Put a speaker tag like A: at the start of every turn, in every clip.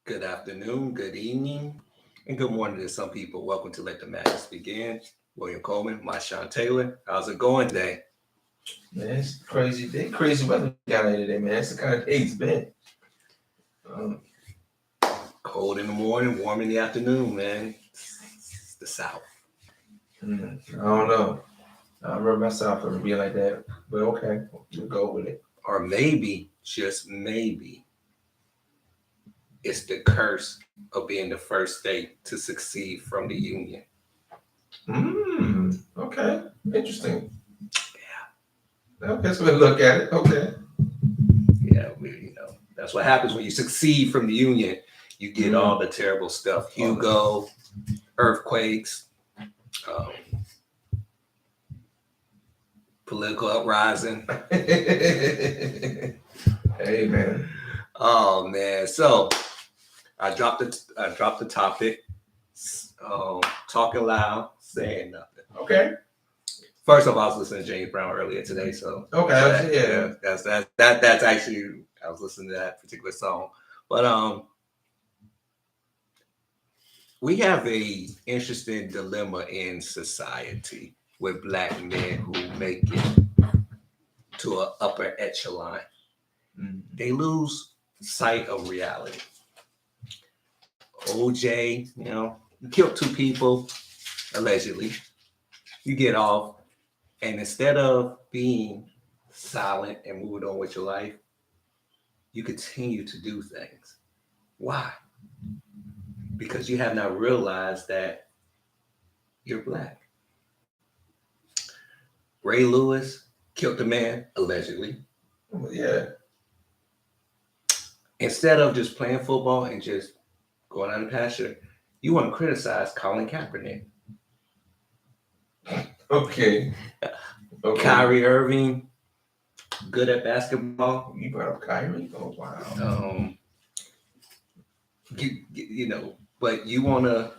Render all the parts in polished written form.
A: Good afternoon, good evening, and good morning to some people. Welcome to Let the Madness Begin. William Coleman, my Sean Taylor. How's it going today?
B: Man, it's crazy day, crazy weather we got out today, man. It's the kind of day it's been. Um,
A: Cold in the morning, warm in the afternoon, man. It's the South.
B: I don't know. I remember myself ever being like that, but okay, we'll go with it.
A: Or maybe, just maybe, it's the curse of being the first state to succeed from the Union.
B: Okay, interesting. Okay, so we'll look at it. Okay.
A: Yeah, that's what happens when you succeed from the Union. You get all the terrible stuff. Hugo, earthquakes, um, political uprising.
B: Hey, man.
A: Oh man! So I dropped the topic. Talking loud, saying nothing.
B: Okay.
A: First off, I was listening to James Brown earlier today, so
B: Okay.
A: that's actually I was listening to that particular song. But we have a interesting dilemma in society with black men who make it to an upper echelon. They lose sight of reality. OJ, you killed two people, allegedly. You get off, and instead of being silent and moving on with your life, you continue to do things. Why? Because you have not realized that you're black. Ray Lewis killed a man, allegedly.
B: Yeah.
A: Instead of just playing football and just going on the pasture, you want to criticize Colin Kaepernick.
B: Okay.
A: Kyrie Irving, good at basketball.
B: You brought up Kyrie? Oh, wow.
A: But you want to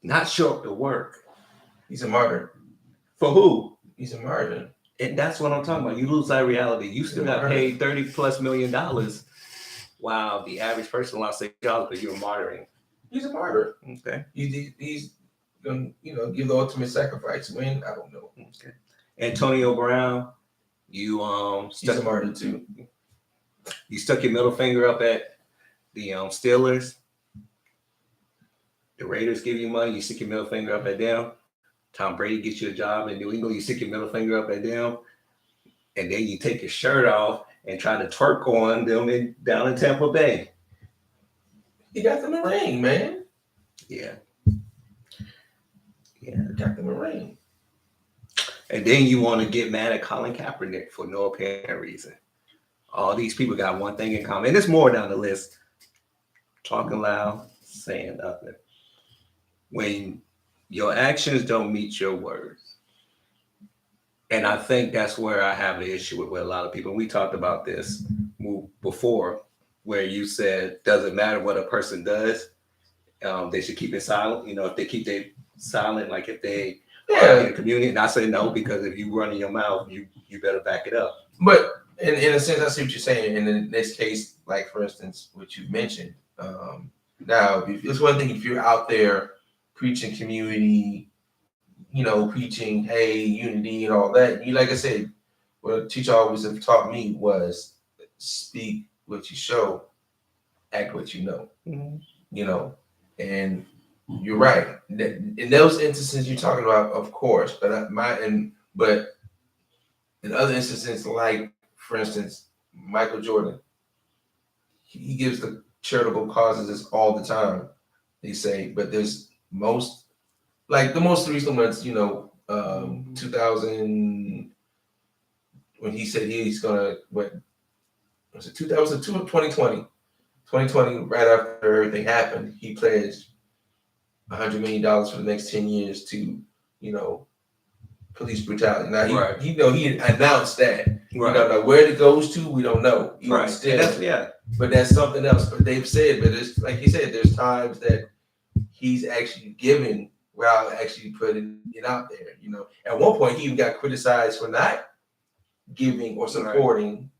A: not show up to work.
B: He's a martyr.
A: For who?
B: He's a martyr.
A: And that's what I'm talking about. You lose that reality. You still got paid $30+ million, while the average person lost $6 because you're martyring.
B: He's a martyr.
A: Okay.
B: He's gonna, give the ultimate sacrifice. When I don't know.
A: Okay. Antonio Brown,
B: he's a martyr too.
A: You stuck your middle finger up at the Steelers. The Raiders give you money. You stick your middle finger up at them. Tom Brady gets you a job in New England. You stick your middle finger up at them, and then you take your shirt off and try to twerk on them down in Tampa Bay.
B: He got them a ring, man.
A: Yeah.
B: Got them a ring.
A: And then you want to get mad at Colin Kaepernick for no apparent reason. All these people got one thing in common, and there's more down the list. Talking loud, saying nothing. When your actions don't meet your words. And I think that's where I have an issue with a lot of people. We talked about this before, where you said, doesn't matter what a person does, they should keep it silent. If they keep it silent, like if they are in a community. And I say no, because if you run in your mouth, you better back it up.
B: But in a sense, I see what you're saying. And in this case, like for instance, what you mentioned. Now, it's one thing if you're out there preaching community, preaching, hey, unity and all that. You, like I said, what a teacher always have taught me was speak what you show, act what you know.
A: Mm-hmm.
B: And you're right. In those instances you're talking about, of course, but in other instances, like for instance, Michael Jordan, he gives the charitable causes all the time. They say, but there's the most recent ones, 2000, when he said he's gonna, what was it, 2020, right after everything happened, he pledged $100 million for the next 10 years to, police brutality. Now he announced that. Right. We don't know where it goes to. We don't know.
A: Right.
B: But that's something else. But they've said, but it's like he said, there's times that he's actually giving without actually putting it out there. At one point he even got criticized for not giving or supporting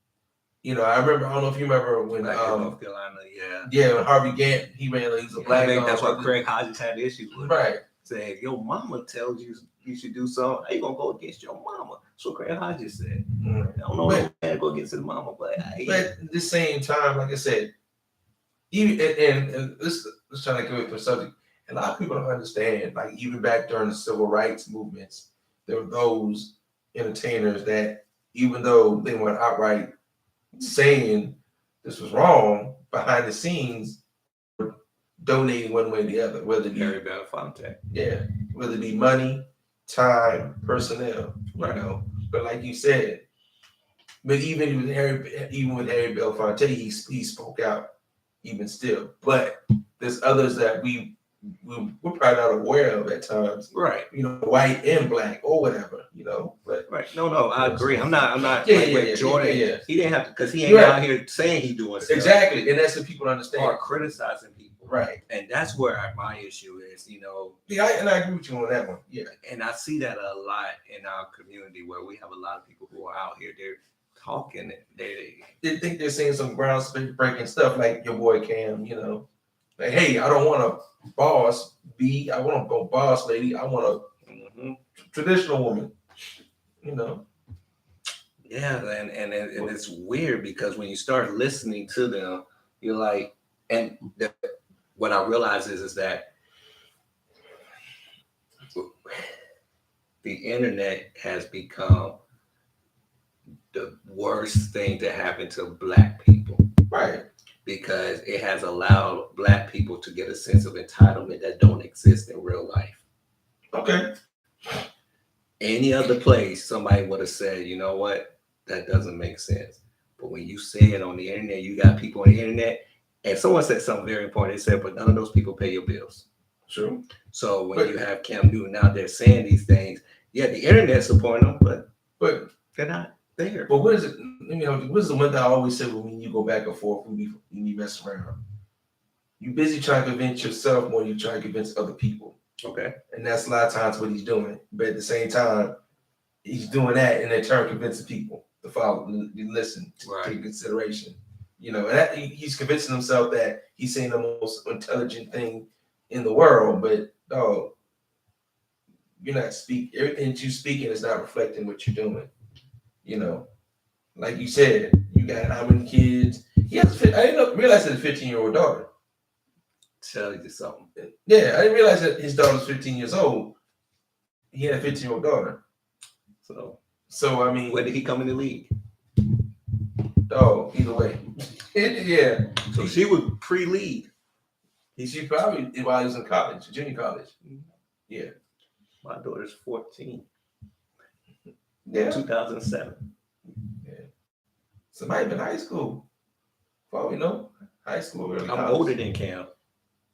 B: You know, I remember. I don't know if you remember when
A: Like in North Carolina, yeah.
B: yeah, when Harvey Gantt, he ran. He was a
A: I
B: black.
A: think that's why Craig Hodges had issues with it.
B: Right.
A: Saying if your mama tells you you should do something, how you gonna go against your mama? That's what Craig Hodges said.
B: Mm.
A: I don't know no man go against his mama, but
B: at the same time, like I said, even and this let's try to go with the subject. A lot of people don't understand. Like even back during the civil rights movements, there were those entertainers that, even though they weren't outright saying this was wrong, behind the scenes, donating one way or the other, whether it be
A: Harry Belafonte.
B: yeah, whether it be money, time, personnel, you know. But like you said, but even with Harry Belafonte, he spoke out even still. But there's others that we're probably not aware of at times.
A: Right.
B: You know, white and black or whatever, you know. But
A: right. No, I agree. I'm not Jordan.
B: Yeah.
A: He didn't have to because he ain't out here saying he doing stuff.
B: Exactly. And that's what people understand.
A: Or criticizing people.
B: Right.
A: And that's where my issue is, you know.
B: Yeah, I agree with you on that one. Yeah.
A: And I see that a lot in our community where we have a lot of people who are out here, they're talking, they
B: think they're saying some ground breaking stuff like your boy Cam, you know. Like, hey, I don't want a boss B, I want a boss lady, I want a traditional woman, you know.
A: Yeah, and it's weird because when you start listening to them, you're like, and what I realize is that the internet has become the worst thing to happen to black people.
B: Right.
A: Because it has allowed black people to get a sense of entitlement that don't exist in real life.
B: Okay.
A: Any other place, somebody would have said, you know what, that doesn't make sense. But when you say it on the internet, you got people on the internet, and someone said something very important. They said, but none of those people pay your bills.
B: True.
A: So when you have Cam Newton out there saying these things, yeah, the internet's supporting them, but they're not there.
B: But what is it? You know, what is the one that I always say when you go back and forth when you mess around? You busy trying to convince yourself more than you try to convince other people.
A: Okay.
B: And that's a lot of times what he's doing. But at the same time, he's doing that and in turn convincing people to follow, to listen, to take consideration. You know, and that, he's convincing himself that he's saying the most intelligent thing in the world, but you're not speaking. Everything that you're speaking is not reflecting what you're doing. You know, like you said, you got how many kids? He has. I didn't realize he has a 15-year-old daughter.
A: Tell you something.
B: Yeah, I didn't realize that his daughter's 15 years old. He had a 15-year-old daughter. So I mean,
A: when did he come in the league?
B: Oh, either way, yeah.
A: So she was pre-league.
B: She probably while he was in college, junior college. Yeah.
A: My daughter's 14.
B: Yeah.
A: 2007.
B: Yeah. So might have been high school. Well, you know, high school. Early college.
A: older than Cam.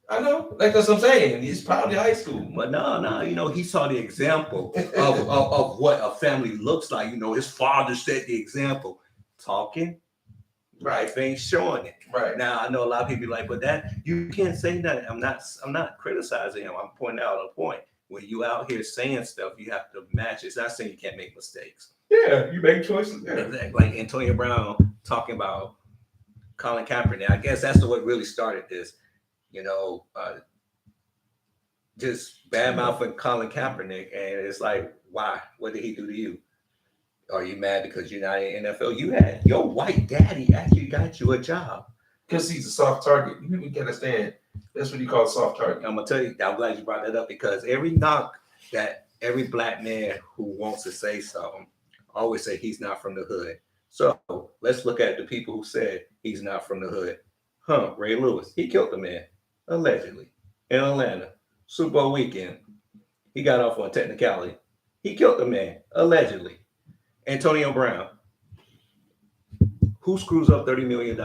B: I know. Like that's what I'm saying. He's probably high school.
A: But no, you know, he saw the example of what a family looks like. You know, his father set the example. Talking, right? Things showing it.
B: Right.
A: Now I know a lot of people be like, but that you can't say that. I'm not criticizing him. I'm pointing out a point. When you out here saying stuff, you have to match. It's not saying you can't make mistakes.
B: Yeah, you make choices. Yeah.
A: Exactly. Like Antonio Brown talking about Colin Kaepernick. I guess that's what really started this. You know, just bad mouthing Colin Kaepernick, and it's like, why? What did he do to you? Are you mad because you're not in NFL? You had your white daddy actually got you a job
B: because he's a soft target. You can understand. That's what you call a soft target.
A: I'm gonna tell you. I'm glad you brought that up because every knock that every black man who wants to say something always say he's not from the hood. So let's look at the people who said he's not from the hood. Ray Lewis, he killed the man allegedly in Atlanta. Super Bowl weekend, he got off on technicality. He killed the man allegedly. Antonio Brown, who screws up $30 million?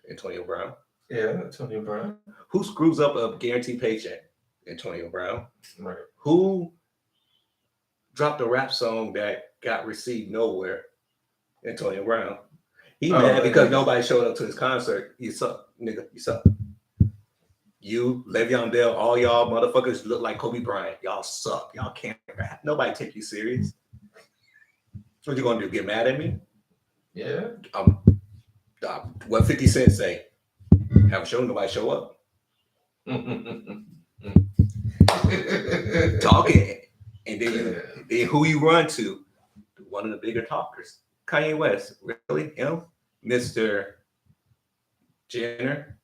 A: Antonio Brown.
B: Yeah, Antonio Brown.
A: Who screws up a guaranteed paycheck? Antonio Brown.
B: Right.
A: Who dropped a rap song that got received nowhere? Antonio Brown. He mad because nobody showed up to his concert. You suck, nigga. You suck. You, Le'Veon Bell, all y'all motherfuckers look like Kobe Bryant. Y'all suck. Y'all can't. Nobody take you serious. What you gonna do? Get mad at me?
B: Yeah.
A: What 50 Cent say? Have a show, nobody show up. Talking. And then who you run to? One of the bigger talkers. Kanye West. Really? Him? Mr. Jenner?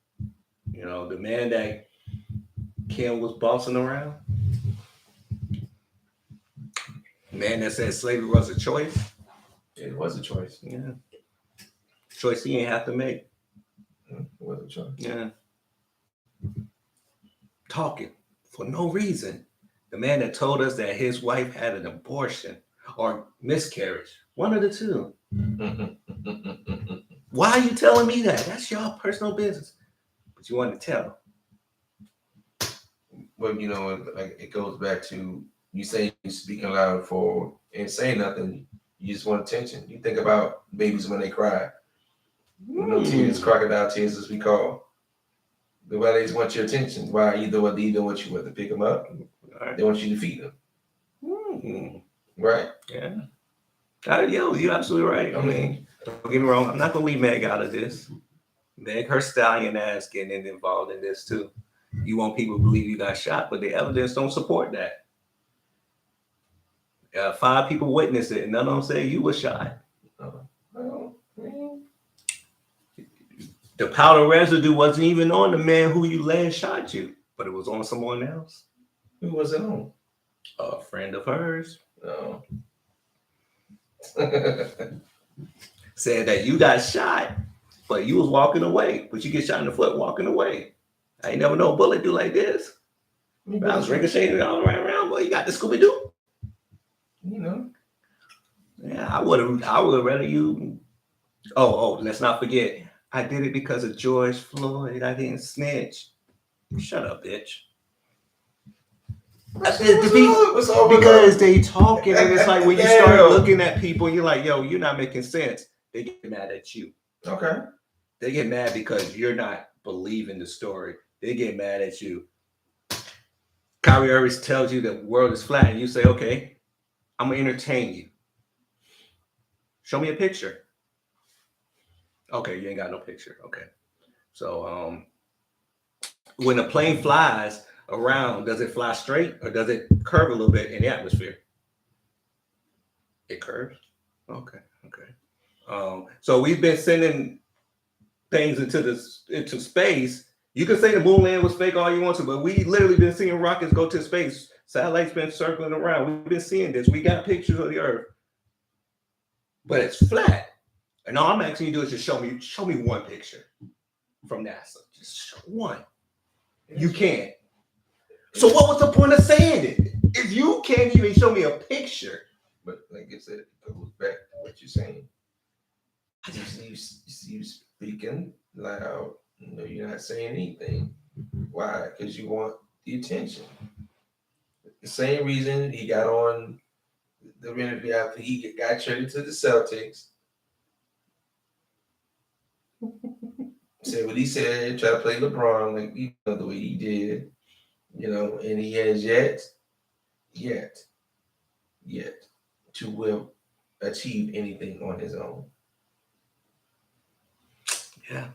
A: You know, the man that Kim was bossing around? Man that said slavery was a choice?
B: It was a choice.
A: Yeah. Choice he ain't have to make.
B: It was a choice.
A: Yeah. Talking for no reason. The man that told us that his wife had an abortion or miscarriage. One of the two. Why are you telling me that? That's your personal business. But you want to tell.
B: Well, you know, like it goes back to you saying you speaking loud for and saying nothing. You just want attention. You think about babies when they cry. You know, tears, crocodile tears, as we call. Why they just want your attention. Why either what they either want you to pick them up,
A: Right.
B: they want you to feed them. Right?
A: Yeah. Yo, you're absolutely right. I mean, don't get me wrong. I'm not gonna leave Meg out of this. Meg, her stallion ass getting involved in this too. You want people to believe you got shot, but the evidence don't support that. 5 people witnessed it, and none of them say you were shot. The powder residue wasn't even on the man who you last shot you, but it was on someone else.
B: Who was it on?
A: A friend of hers.
B: Oh.
A: Said that you got shot, but you was walking away, but you get shot in the foot walking away. I ain't never know a bullet do like this. I was ricocheting all around, boy. You got the Scooby Doo.
B: You know.
A: Yeah, I would have rather you. Oh, let's not forget. I did it because of George Floyd. I didn't snitch. Shut up, bitch. Because they talking, and it's like when you start looking at people, you're like, yo, you're not making sense. They get mad at you.
B: Okay.
A: They get mad because you're not believing the story. They get mad at you. Kyrie Irving tells you the world is flat, and you say, okay, I'm gonna entertain you. Show me a picture. Okay, you ain't got no picture. Okay. So when a plane flies around, does it fly straight or does it curve a little bit in the atmosphere? It curves. Okay. So we've been sending things into space. You can say the moon land was fake all you want to, but we literally been seeing rockets go to space. Satellites been circling around. We've been seeing this. We got pictures of the Earth, but it's flat. And all I'm asking you to do is just show me one picture from NASA. Just show one. You can't. So what was the point of saying it? If you can't even show me a picture.
B: But like I said, it goes back to what you're saying. You speaking loud. You know, you're not saying anything. Why? Because you want the attention. The same reason he got on the interview after he got traded to the Celtics. Said what he said, try to play LeBron like you know the way he did, you know, and he has yet to will achieve anything on his own.
A: Yeah.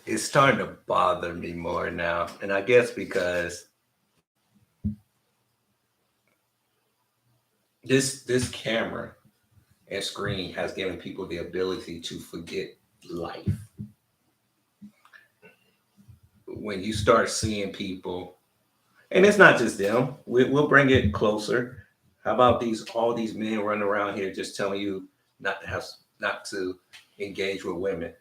A: It's starting to bother me more now. And I guess because this camera and screen has given people the ability to forget life. When you start seeing people, and it's not just them, we'll bring it closer. How about all these men running around here just telling you not to engage with women,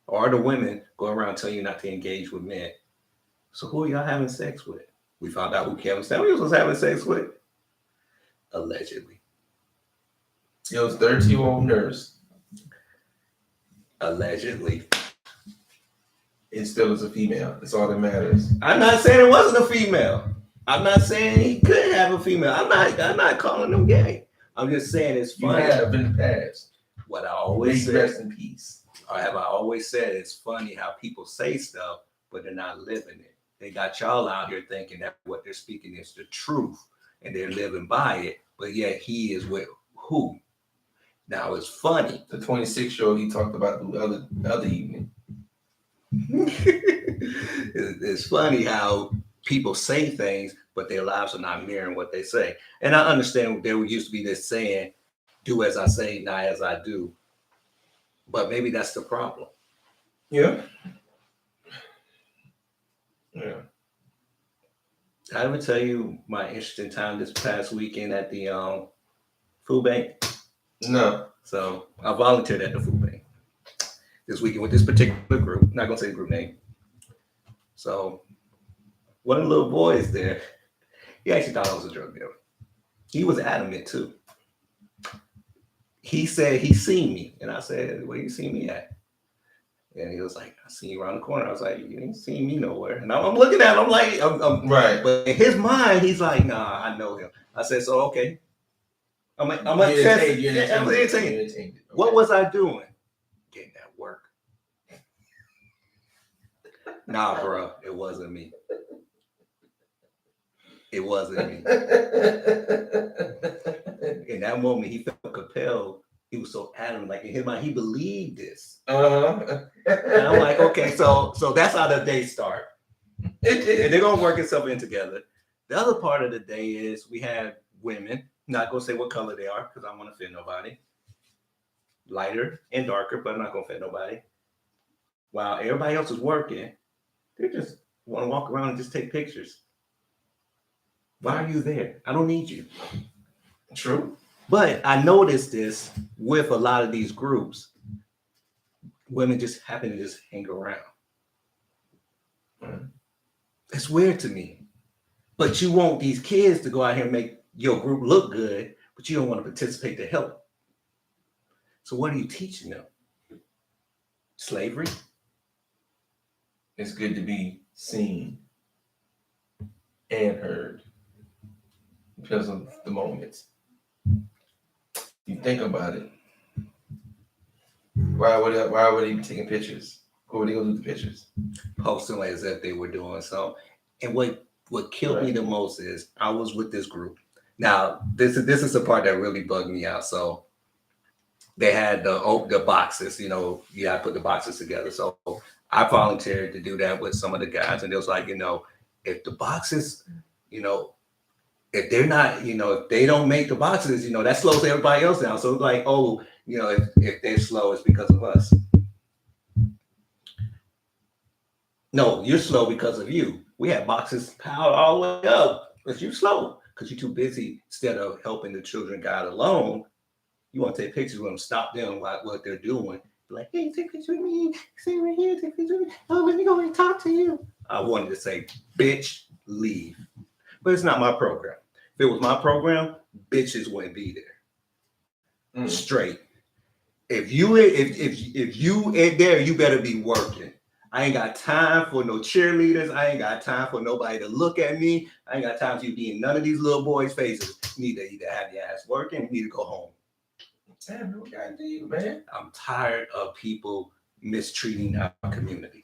A: or the women go around telling you not to engage with men? So who are y'all having sex with? We found out who Kevin Samuels was having sex with, allegedly.
B: It was 13-year-old nurse.
A: Allegedly.
B: It still is a female. That's all that matters.
A: I'm not saying it wasn't a female. I'm not saying he couldn't have a female. I'm not calling them gay. I'm just saying it's funny.
B: You have in the past.
A: What I always say.
B: Rest in peace.
A: Or have I always said it's funny how people say stuff, but they're not living it. They got y'all out here thinking that what they're speaking is the truth and they're living by it, but yet he is with who? Now it's funny.
B: The 26-year-old he talked about the other evening.
A: It's funny how people say things, but their lives are not mirroring what they say. And I understand there used to be this saying, do as I say, not as I do. But maybe that's the problem.
B: Yeah. Yeah.
A: Did I ever tell you my interesting time this past weekend at the food bank?
B: No.
A: So I volunteered at the food bank this weekend with this particular group. Not gonna say the group name. So one of the little boys there, he actually thought I was a drug dealer. He was adamant too. He said he seen me, and I said, "Where you see me at?" And he was like, "I see you around the corner." I was like, "You ain't seen me nowhere." And I'm looking at him, I'm like,
B: right.
A: But in his mind, he's like, "Nah, I know him." I said, "So okay." I'm like,
B: entertained.
A: What was I doing? Getting that work. Nah, bro, it wasn't me. It wasn't me. In that moment, he felt compelled. He was so adamant, like in his mind, he believed this. And I'm like, okay, so that's how the day start. And they're gonna work itself in together. The other part of the day is we have women. Not gonna say what color they are because I don't want to offend nobody. Lighter and darker, but I'm not gonna offend nobody. While everybody else is working, they just want to walk around and just take pictures. Why are you there? I don't need you.
B: True.
A: But I noticed this with a lot of these groups. Women just happen to just hang around. It's weird to me. But you want these kids to go out here and make your group look good, but you don't want to participate to help. So what are you teaching them? Slavery?
B: It's good to be seen and heard because of the moments. You think about it. Why would they be taking pictures? What would they go do with the pictures?
A: Posting like as if they were doing so. And what killed me the most is I was with this group. Now, this is the part that really bugged me out. So they had the boxes, you gotta put the boxes together. So I volunteered to do that with some of the guys, and it was like, if the boxes, if they're not, if they don't make the boxes, that slows everybody else down. So it's like, oh, if they're slow, it's because of us. No, you're slow because of you. We had boxes piled all the way up, but you're slow because you're too busy. Instead of helping the children guide alone, you want to take pictures with them, stop them what they're doing. Be like, hey, take pictures with me. Stay right here, take pictures with me. Oh, let me go and talk to you. I wanted to say, bitch, leave. But it's not my program. If it was my program, bitches wouldn't be there. Straight. If you ain't there, you better be working. I ain't got time for no cheerleaders. I ain't got time for nobody to look at me. I ain't got time for you to be in none of these little boys' faces. You need to either have your ass working, you need to go home.
B: Damn, what can I do, man?
A: I'm tired of people mistreating our community.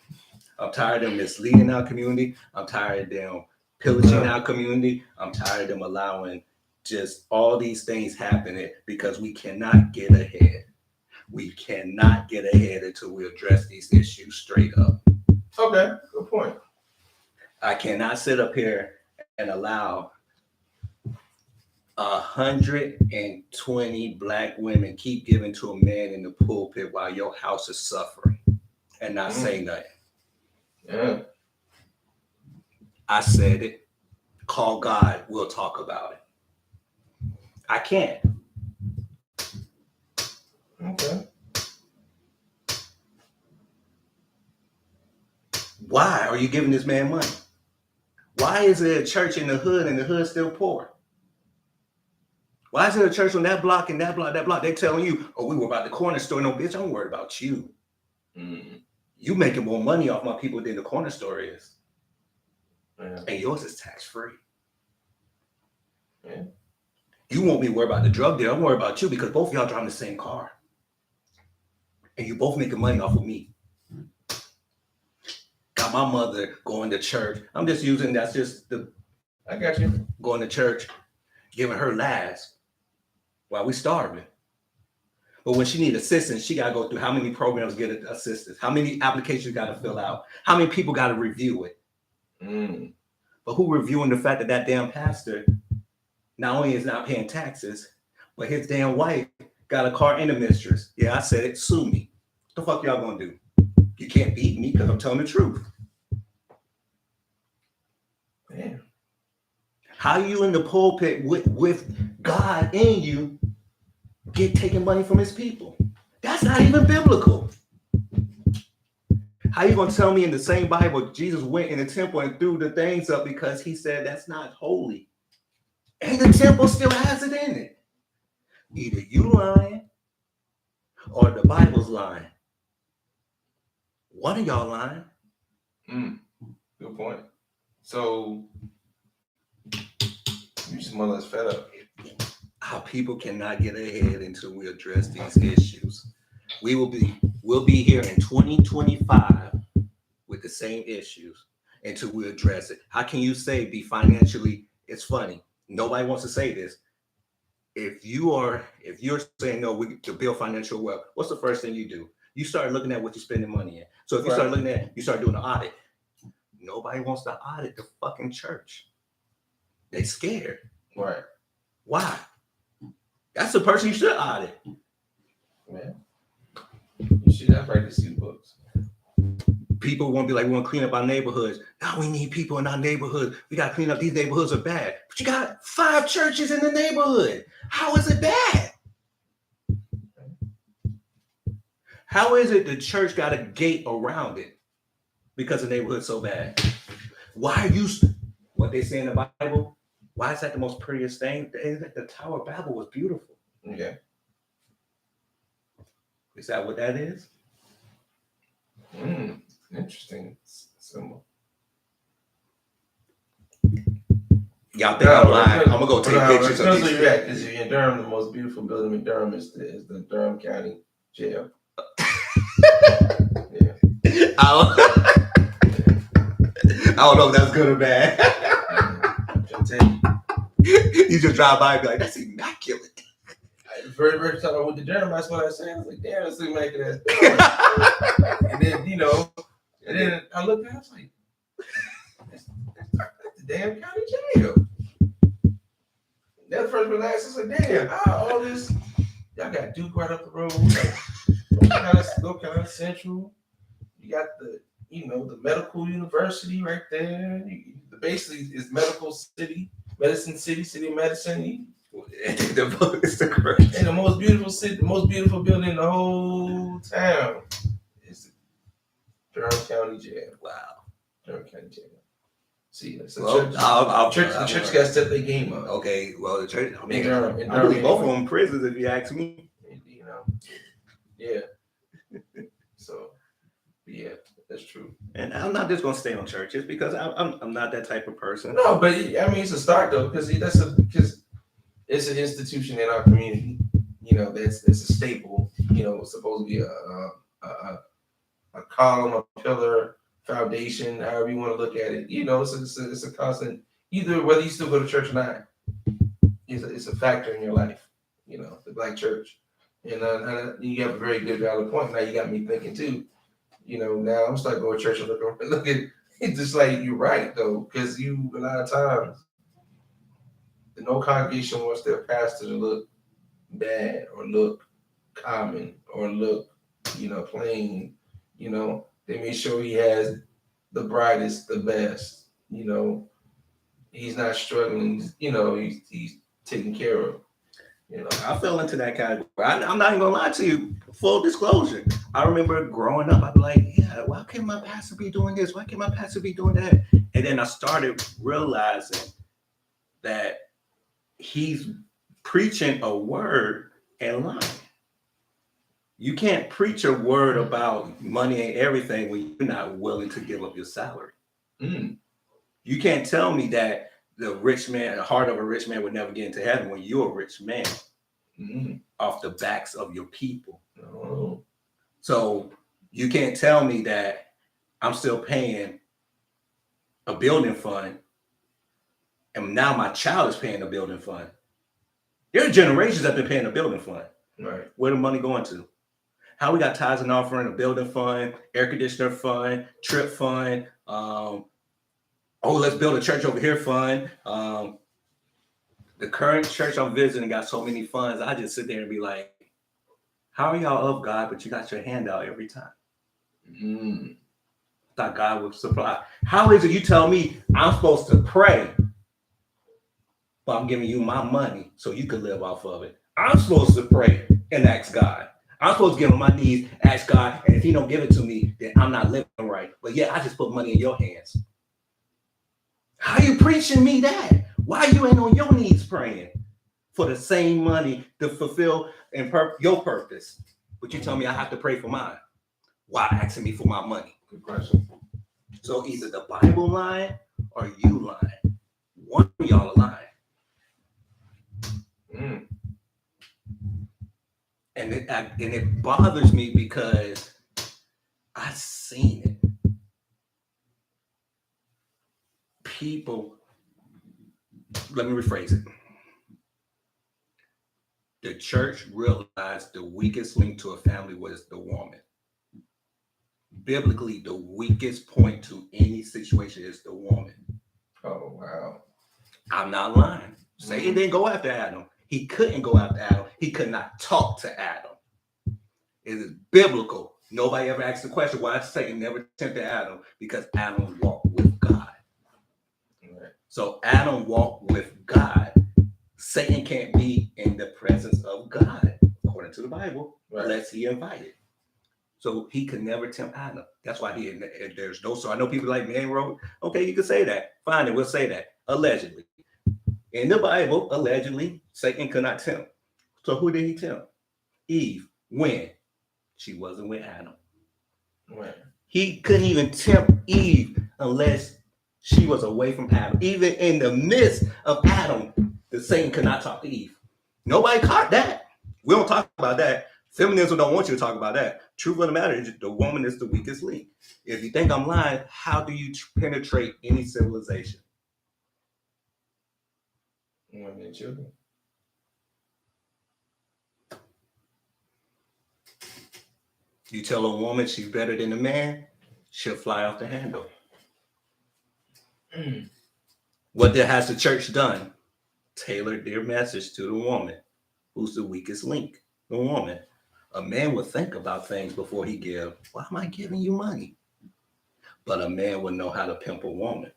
A: I'm tired of them misleading our community. I'm tired of them pillaging our community. I'm tired of them allowing just all these things happening because we cannot get ahead. We cannot get ahead until we address these issues straight up.
B: Okay, good point.
A: I cannot sit up here and allow 120 black women keep giving to a man in the pulpit while your house is suffering and not say nothing.
B: Yeah.
A: I said it. Call God. We'll talk about it. I can't.
B: Okay.
A: Why are you giving this man money? Why is there a church in the hood and the hood's still poor? Why is there a church on that block and that block, that block? They're telling you, oh, we were about the corner store. No, bitch, I'm worried about you. You making more money off my people than the corner store is.
B: Yeah.
A: And yours is tax-free.
B: Yeah.
A: You won't be worried about the drug deal. I'm worried about you because both of y'all driving the same car. And you both making money off of me. Got my mother going to church. I'm just using, that's just the...
B: I got you.
A: Going to church, giving her last while we starving. But when she need assistance, she gotta go through how many programs get assistance, how many applications got to fill out, how many people got to review it. But who reviewing the fact that that damn pastor not only is not paying taxes, but his damn wife got a car and a mistress. Yeah, I said it. Sue me. What the fuck y'all gonna do? You can't beat me because I'm telling the truth.
B: Man.
A: How you in the pulpit with God in you get taking money from his people? That's not even biblical. How you gonna tell me in the same Bible Jesus went in the temple and threw the things up because he said that's not holy? And the temple still has it in it. Either you lying or the Bible's lying. One of y'all lying.
B: Good point. So you just more or less fed up.
A: Our people cannot get ahead until we address these issues. We'll be here in 2025 with the same issues until we address it. How can you say be financially? It's funny. Nobody wants to say this. If you're saying no, to build financial wealth, what's the first thing you do? You start looking at what you're spending money in. So if you start looking at, you start doing an audit. Nobody wants to audit the fucking church. They scared.
B: Right.
A: Why? That's the person you should audit.
B: Man. You should have practiced these books.
A: People won't be like, we want to clean up our neighborhoods. Now we need people in our neighborhood. We got to clean up. These neighborhoods are bad. But you got 5 churches in the neighborhood. How is it bad? How is it the church got a gate around it because the neighborhood's so bad? Why are you, what they say in the Bible, why is that the most prettiest thing? The Tower of Babel was beautiful.
B: Okay.
A: Is that what that is?
B: Interesting symbol.
A: Y'all think I'm lying? I'm gonna go take pictures of these.
B: Because you're in Durham, the most beautiful building in Durham is the Durham County Jail. Yeah.
A: I don't know if that's good or bad. You just drive by and be like, that's immaculate.
B: The very first time I went to Durham, that's what I said. I was like, damn, that's immaculate. And then, and then I looked at it, I was like, that's the damn county jail. That's the first relax. I was like, damn, all this, y'all got Duke right up the road. North Carolina Central. You got the medical university right there. Basically, it's Medicine City of Medicine.
A: It's the
B: and the most beautiful city, the most beautiful building in the whole town is the Durham County Jail.
A: Wow.
B: Durham County Jail. See, the church got to step their game up.
A: Okay, well, the church, I mean,
B: in
A: I believe both of them prisons, if you ask me.
B: Yeah. So, yeah, that's true.
A: And I'm not just gonna stay on churches because I'm not that type of person.
B: No, but I mean, it's a start though, because it's an institution in our community. It's a staple. It's supposed to be a column, a pillar, foundation, however you want to look at it. It's a constant. Either whether you still go to church or not, it's a factor in your life. The Black church. And you have a very good valid point. Now you got me thinking too. Now I'm starting to go to church and look at it's just like you're right though, because a lot of times no congregation wants their pastor to look bad or look common or look plain. They make sure he has the brightest, the best. He's not struggling. He's taken care of.
A: I fell into that category. I'm not even gonna lie to you. Full disclosure. I remember growing up, I'd be like, yeah, why can't my pastor be doing this? Why can't my pastor be doing that? And then I started realizing that he's preaching a word and lying. You can't preach a word about money and everything when you're not willing to give up your salary. You can't tell me that the heart of a rich man would never get into heaven when you're a rich man off the backs of your people.
B: Oh.
A: So you can't tell me that I'm still paying a building fund and now my child is paying a building fund. There are generations that have been paying a building fund.
B: Right.
A: Where the money going to? How we got tithes and offering, a building fund, air conditioner fund, trip fund, let's build a church over here fund. The current church I'm visiting got so many funds. I just sit there and be like, how are y'all of God, but you got your hand out every time? Thought God would supply. How is it you tell me I'm supposed to pray, but I'm giving you my money so you can live off of it? I'm supposed to pray and ask God. I'm supposed to get on my knees, ask God, and if he don't give it to me, then I'm not living right. But yeah, I just put money in your hands. How you preaching me that? Why you ain't on your knees praying for the same money to fulfill and your purpose? But you tell me I have to pray for mine. Why asking me for my money?
B: Good question.
A: So either the Bible lying or you lying. One of y'all are lying. And it bothers me because I've seen it. People, let me rephrase it. The church realized the weakest link to a family was the woman. Biblically, the weakest point to any situation is the woman.
B: Oh, wow.
A: I'm not lying. Satan didn't go after Adam. He couldn't go after Adam. He could not talk to Adam. It is biblical. Nobody ever asked the question why Satan never tempted Adam, because Adam walked with God.
B: Right.
A: So Adam walked with God. Satan can't be in the presence of God, according to the Bible, unless he invited. So he could never tempt Adam. That's why there's no. So I know people like man wrote. Okay, you can say that. Fine, and we'll say that. Allegedly, in the Bible, allegedly, Satan could not tempt. So who did he tempt? Eve. When? She wasn't with Adam.
B: Right.
A: He couldn't even tempt Eve unless she was away from Adam. Even in the midst of Adam, the Satan could not talk to Eve. Nobody caught that. We don't talk about that. Feminism don't want you to talk about that. Truth of the matter is the woman is the weakest link. If you think I'm lying, how do you penetrate any civilization?
B: Women and children.
A: You tell a woman she's better than a man, she'll fly off the handle. What has the church done? Tailored their message to the woman. Who's the weakest link? The woman. A man would think about things before he give. Why am I giving you money? But a man would know how to pimp a woman.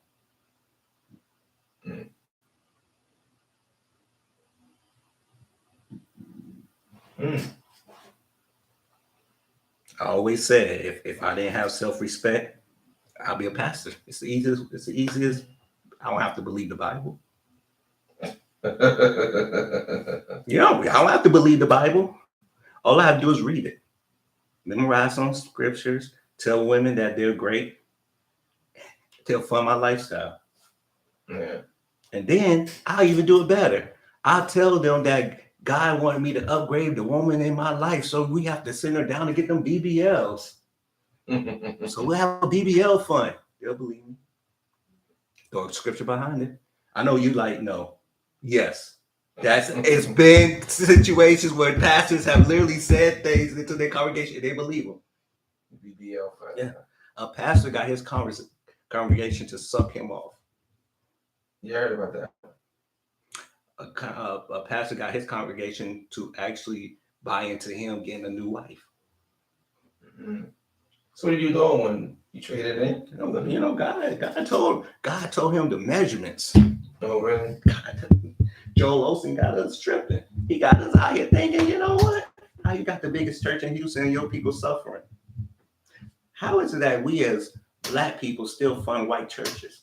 A: I always said if I didn't have self-respect, I'll be a pastor. It's the easiest. I don't have to believe the Bible. Yeah, I don't have to believe the Bible. All I have to do is read it. Memorize some scriptures. Tell women that they're great. They'll fund my lifestyle.
B: Yeah.
A: And then I'll even do it better. I'll tell them that God wanted me to upgrade the woman in my life, so we have to send her down to get them BBLs. So we'll have a BBL fund. They'll believe me. Throw a scripture behind it. I know you like, no. Yes. It's been situations where pastors have literally said things into their congregation and they believe them.
B: BBL fund.
A: Yeah. A pastor got his congregation to suck him off.
B: You heard about that?
A: A pastor got his congregation to actually buy into him getting a new wife.
B: So what did you do when you traded in?
A: You know, God told him the measurements.
B: Oh, really?
A: Joel Osteen got us tripping. He got us out here thinking, you know what? How you got the biggest church in Houston and your people suffering? How is it that we as Black people still fund white churches?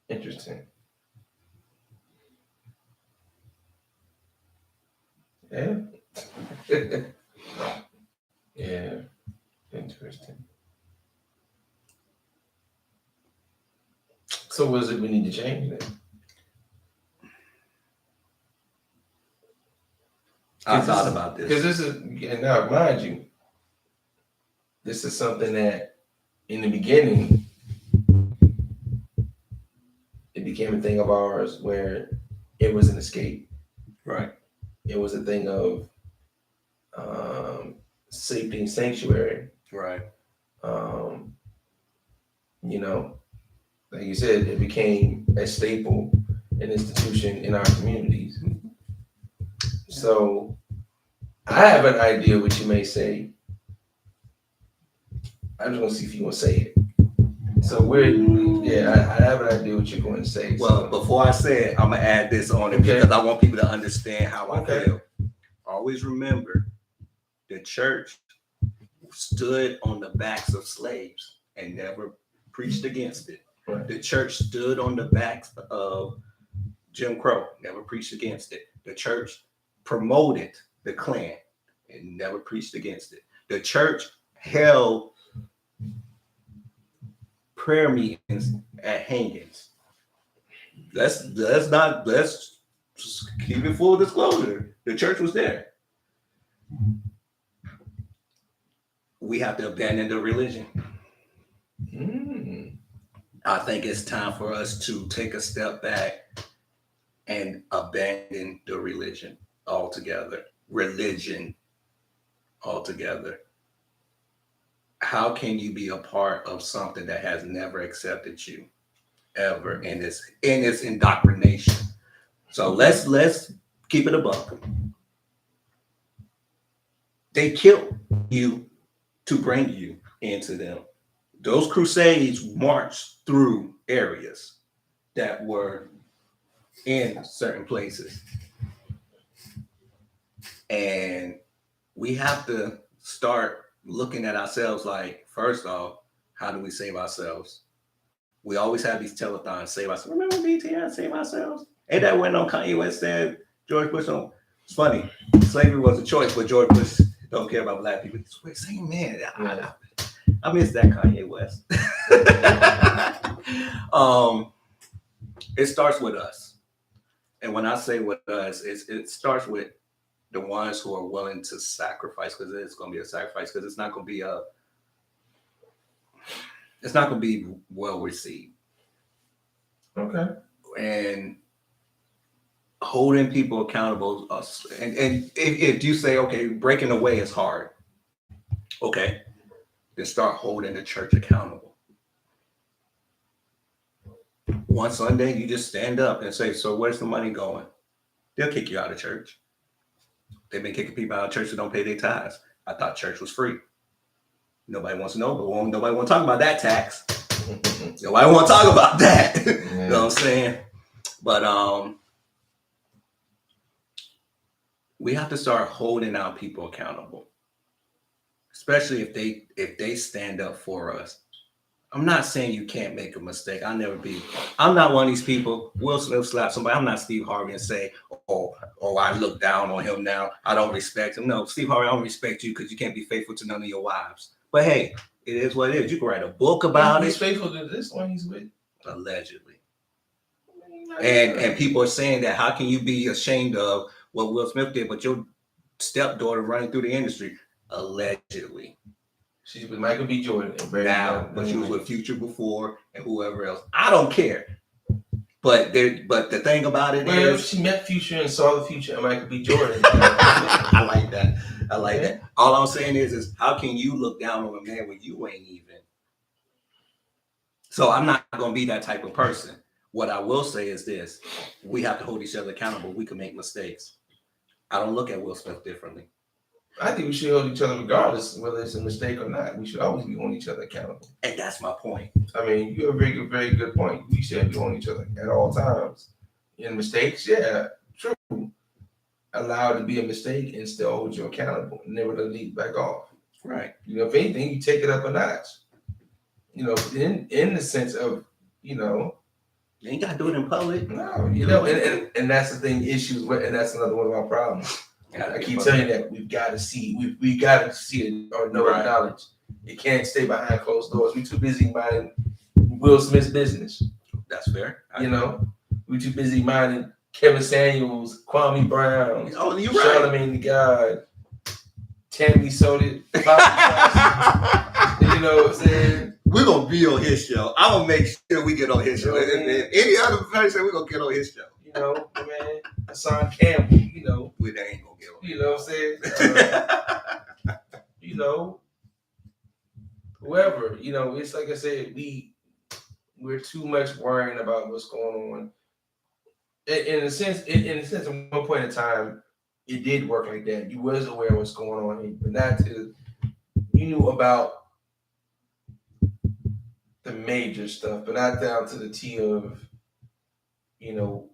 B: Interesting. Yeah. Yeah. Interesting. So what is it we need to change then?
A: I thought about this.
B: Because this is, and now mind you, this is something that in the beginning, it became a thing of ours where it was an escape.
A: Right.
B: It was a thing of safety and sanctuary.
A: Right.
B: You know, like you said, it became a staple, an institution in our communities. So I have an idea what you may say. I'm just gonna see if you want to say it. So I have an idea what you're going to say.
A: Well, before I say it, I'm gonna add this on it because I want people to understand how I feel. Always remember, the church stood on the backs of slaves and never preached against it.
B: Right.
A: The church stood on the backs of Jim Crow, never preached against it. The church promoted the Klan and never preached against it. The church held prayer meetings at hangings. Let's just keep it full disclosure. The church was there. We have to abandon the religion. I think it's time for us to take a step back and abandon the religion altogether. How can you be a part of something that has never accepted you ever in its indoctrination? So let's keep it a buck. They killed you to bring you into them. Those crusades marched through areas that were in certain places. And we have to start looking at ourselves like, first off, how do we save ourselves? We always have these telethons, save ourselves. Remember BTI, save ourselves? Ain't that when Kanye West said, George Bush on? It's funny. Slavery was a choice, but George Bush don't care about black people. Same man. I miss that Kanye West. It starts with us. And when I say with us, it starts with the ones who are willing to sacrifice, because it's going to be a sacrifice, because it's not going to be well received.
B: Okay.
A: And holding people accountable. And if you say, okay, breaking away is hard, okay, then start holding the church accountable. One Sunday, you just stand up and say, so where's the money going? They'll kick you out of church. They've been kicking people out of church that don't pay their tithes. I thought church was free. Nobody wants to know, but nobody want to talk about that tax. Nobody want to talk about that. Yeah. You know what I'm saying? But we have to start holding our people accountable, especially if they stand up for us. I'm not saying you can't make a mistake. I'm not one of these people. Will Smith slap somebody. I'm not Steve Harvey and say, oh, I look down on him now. I don't respect him. No, Steve Harvey, I don't respect you because you can't be faithful to none of your wives. But hey, it is what it is. You can write a book about it.
B: He's faithful to this one he's with.
A: Allegedly. And people are saying that how can you be ashamed of what Will Smith did, but your stepdaughter running through the industry? Allegedly.
B: She's with Michael B. Jordan.
A: But she was with Future before and whoever else. I don't care. But the thing about it is,
B: she met Future and saw the future of Michael B. Jordan.
A: I like that. All I'm saying is how can you look down on a man when you ain't even? So I'm not going to be that type of person. What I will say is this: we have to hold each other accountable. We can make mistakes. I don't look at Will Smith differently.
B: I think we should hold each other regardless whether it's a mistake or not. We should always be holding each other accountable.
A: And that's my point.
B: I mean, you have a very good point. We should be holding each other at all times. In mistakes, yeah, true. Allowed to be a mistake and still hold you accountable. Never to lead back off.
A: Right.
B: You know, if anything, you take it up a notch. You know, in the sense of, you know,
A: you ain't got to do it in public.
B: No, you know, and that's the thing, issues with, and that's another one of our problems. I keep telling you that we've got to see, we got to see it or know it, knowledge. It can't stay behind closed doors. We're too busy minding Will Smith's business.
A: That's fair.
B: You know, we're too busy minding Kevin Samuels, Kwame Brown,
A: you're right.
B: Charlamagne the God, Tammy Soda. You know what I'm saying?
A: We're going to be on his show. I'm going to make sure we get on his show. Any other person, we're going to get on his show.
B: You know, man. Hassan Campbell, you know.
A: We ain't gonna get
B: You know what I'm saying?
A: him.
B: You know, whoever, you know, it's like I said, we're too much worrying about what's going on. In a sense, at one point in time, it did work like that. You was aware of what's going on, but not to you knew about the major stuff, but not down to the T of, you know,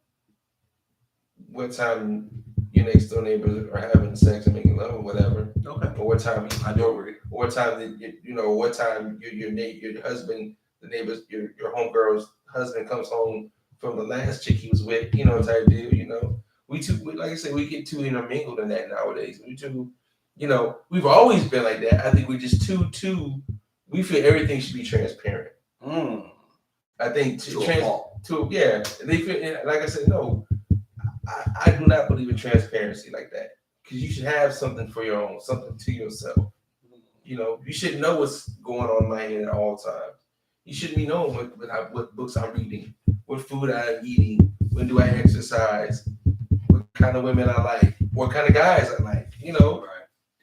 B: what time your next door neighbors are having sex and making love or whatever,
A: Okay.
B: or what time
A: I do agree.
B: or what time that you know, what time your husband, the neighbors, your homegirl's husband comes home from the last chick he was with, you know, type deal. You know, like I said, we get too intermingled in that nowadays. We too, you know, we've always been like that. I think we're just too. We feel everything should be transparent. I think yeah, they feel like I said, no, I do not believe in transparency like that, because you should have something for your own, something to yourself. You know, you should know what's going on in my head at all times. You shouldn't be knowing what books I'm reading, what food I'm eating, when do I exercise, what kind of women I like, what kind of guys I like. You know,
A: Right.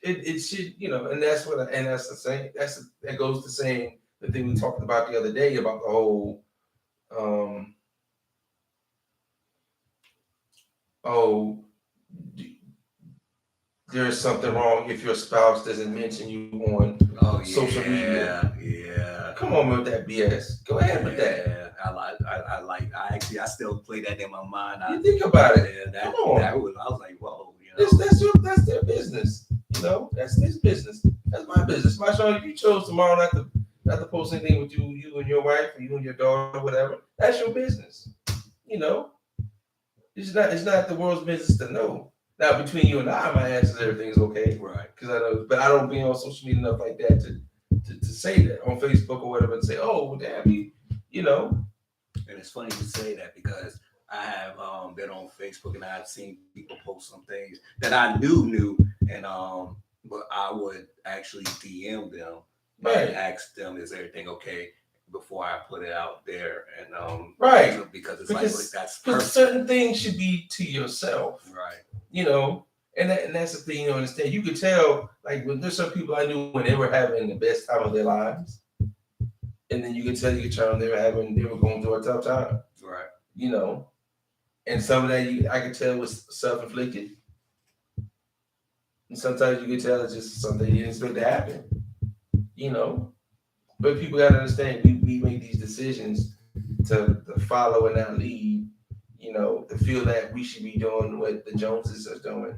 B: It should, you know, and that's the same. That goes to saying the thing we talked about the other day about the whole there's something wrong if your spouse doesn't mention you on social media.
A: Yeah.
B: Come on with that BS. Go ahead with that.
A: I still play that in my mind.
B: You think about it.
A: Yeah,
B: Come on.
A: I was like, whoa, you know.
B: That's their business. You know, that's his business. That's my business. My son, if you chose tomorrow not to post anything with you and your wife, or you and your daughter, or whatever, that's your business. You know, it's not the world's business to know. Now, between you and I, my answer is everything's okay,
A: Right?
B: Because I don't be on social media enough like that to say that on Facebook or whatever and say, oh, well, damn, you know.
A: And it's funny you say that, because I have been on Facebook and I've seen people post some things that I knew, and but I would actually DM them and ask them, is everything okay, before I put it out there, and because it's like that's
B: because certain things should be to yourself,
A: right?
B: You know, and that's the thing you don't understand. You could tell, like, when there's some people I knew when they were having the best time of their lives, and then you could tell they were going through a tough time,
A: right?
B: You know, and some of that I could tell was self-inflicted, and sometimes you could tell it's just something you didn't expect to happen, you know. But people gotta understand, we make these decisions to follow and not lead, you know, to feel that we should be doing what the Joneses are doing,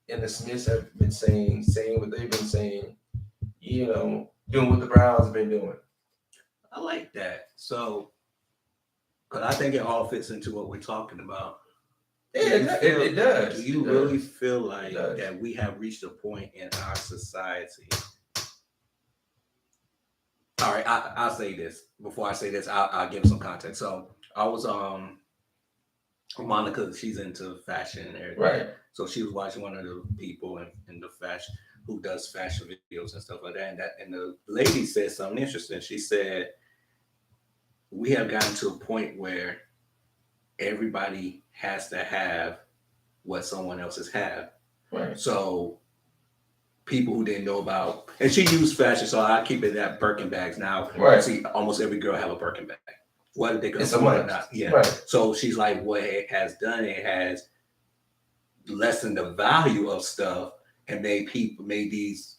B: and the Smiths have been saying what they've been saying, you know, doing what the Browns have been doing.
A: I like that. So, because I think it all fits into what we're talking about.
B: Yeah, it does.
A: Do you really feel like that we have reached a point in our society? All right, I'll say this. Before I say this, I'll give some context. So I was Monica, she's into fashion and everything.
B: Right.
A: So she was watching one of the people in the fashion who does fashion videos and stuff like that. And the lady said something interesting. She said, we have gotten to a point where everybody has to have what someone else's have.
B: Right.
A: So people who didn't know about, and she used fashion, so I keep it at Birkin bags now.
B: Right.
A: I see almost every girl have a Birkin bag, whether they can
B: afford it or
A: not. Yeah.
B: Right.
A: So she's like, what it has done, it has lessened the value of stuff and made these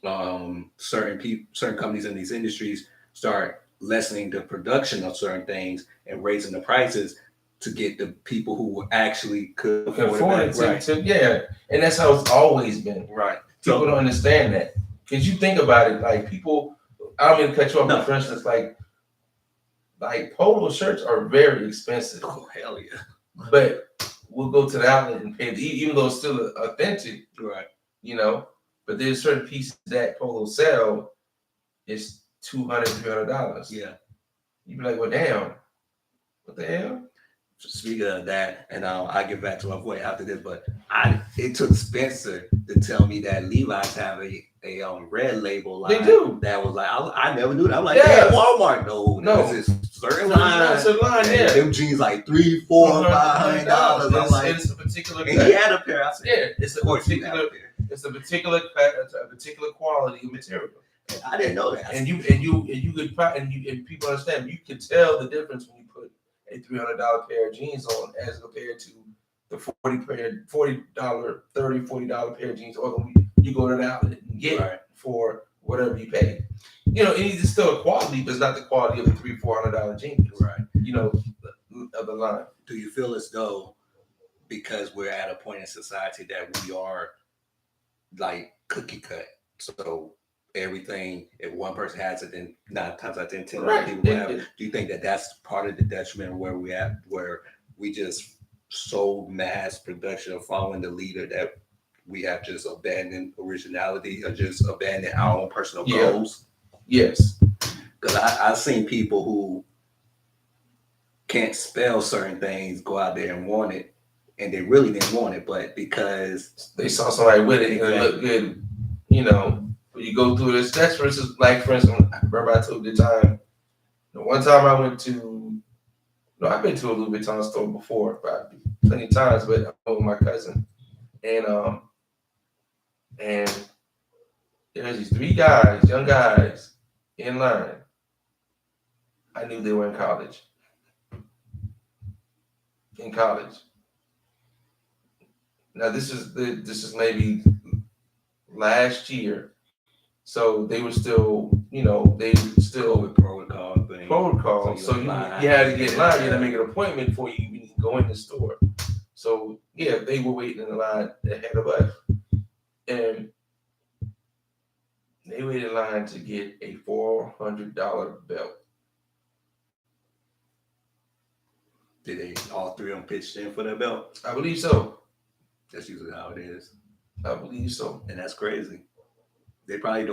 A: certain companies in these industries start lessening the production of certain things and raising the prices to get the people who actually could afford it.
B: Right. Yeah, and that's how it's always been.
A: Right.
B: People don't understand that, because you think about it, like people. I don't mean to cut you off, but for instance, like polo shirts are very expensive.
A: Oh hell yeah!
B: But we'll go to the outlet and pay, even though it's still authentic.
A: Right.
B: You know, but there's certain pieces that polo sell. It's $200, $300.
A: Yeah.
B: You'd be like, well, damn, what the hell?
A: Speaking of that, and I'll get back to my point after this, but it took Spencer to tell me that Levi's have a red label line.
B: They do.
A: That was like, I never knew that. I'm like, yeah, Walmart. No, this is certain line.
B: Yeah.
A: Them jeans like $300, $400, $500. I'm like,
B: it's a particular.
A: and he had a pair. I said,
B: yeah, it's
A: of
B: a
A: course you have
B: particular.
A: a pair.
B: It's a particular cut, a particular quality of material.
A: And I didn't know that.
B: And you could and people understand. You can tell the difference when you put a $300 pair of jeans on as compared to the $40, $40 pair of jeans, or you go to the outlet and get for whatever you pay. You know, it's still a quality, but it's not the quality of the $300-$400 jeans.
A: Right.
B: You know, of the line.
A: Do you feel as though because we're at a point in society that we are like cookie cut, so everything, if one person has it, then 9 times out of 10, 10 other people have it. Do you think that that's part of the detriment of where we at, where we just so mass production of following the leader that we have just abandoned originality or just abandoned our own personal goals?
B: Yes.
A: Because I've seen people who can't spell certain things go out there and want it, and they really didn't want it, but because
B: they saw somebody with it and it looked good, you know. You go through this. That's versus, like, for instance, I remember I told you the time. The one time I went to, I've been to a Louis Vuitton store before, plenty of times, but I went with my cousin, and there's these 3 guys, young guys, in line. I knew they were in college. Now this is maybe last year. So they were still,
A: with protocol thing.
B: So you had to get in line. You had to make an appointment before you even go in the store. So yeah, they were waiting in the line ahead of us, and they waited in line to get a $400 belt.
A: Did they all 3 of them pitched in for that belt?
B: I believe so.
A: That's usually how it is.
B: I believe so.
A: And that's crazy. They probably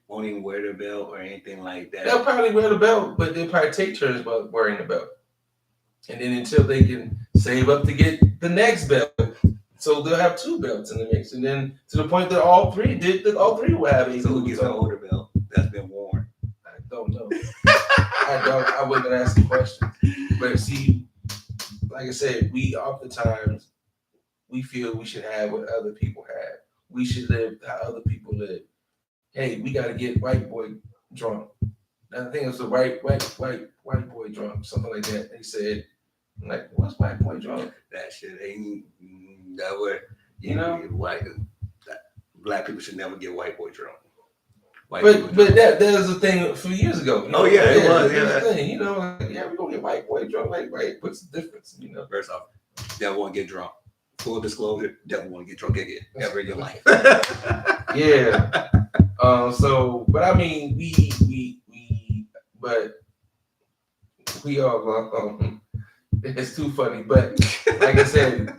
A: won't even wear the belt or anything like that.
B: They'll probably wear the belt, but they'll probably take turns wearing the belt. And then until they can save up to get the next belt. So they'll have 2 belts in the mix. And then to the point that all 3 will have a.
A: So who gets an older belt that's been worn?
B: I don't know. I wasn't asking questions. But see, like I said, we oftentimes we feel we should have what other people have. We should live how other people live. Hey, we gotta get white boy drunk. I think it was the white boy drunk, something like that. They said, like, what's white boy drunk?
A: That shit ain't that way. Black people should never get white boy drunk.
B: But that was a thing a few years ago.
A: It was. Yeah,
B: thing, we're gonna get white boy drunk. Like, right? What's the difference?
A: First off, never want to get drunk. Full disclosure, never want to get drunk again ever in your life.
B: Yeah. But I mean, we all. It's too funny, but like I said,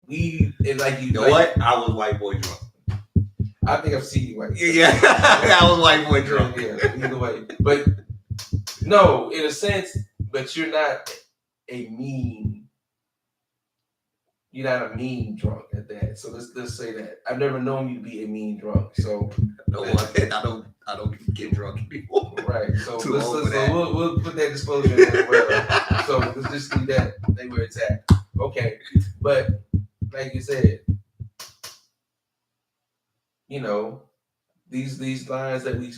A: what? I was white boy drunk.
B: I think I've seen you white.
A: Yeah, I was white boy drunk.
B: Yeah, either way, but no, in a sense, but you're not a mean. You're not a mean drunk at that. So let's say that. I've never known you to be a mean drunk. So
A: I don't get drunk anymore.
B: Right. So we'll put that disclosure in as well. So let's just leave that where it's at. Okay. But like you said, these lines that we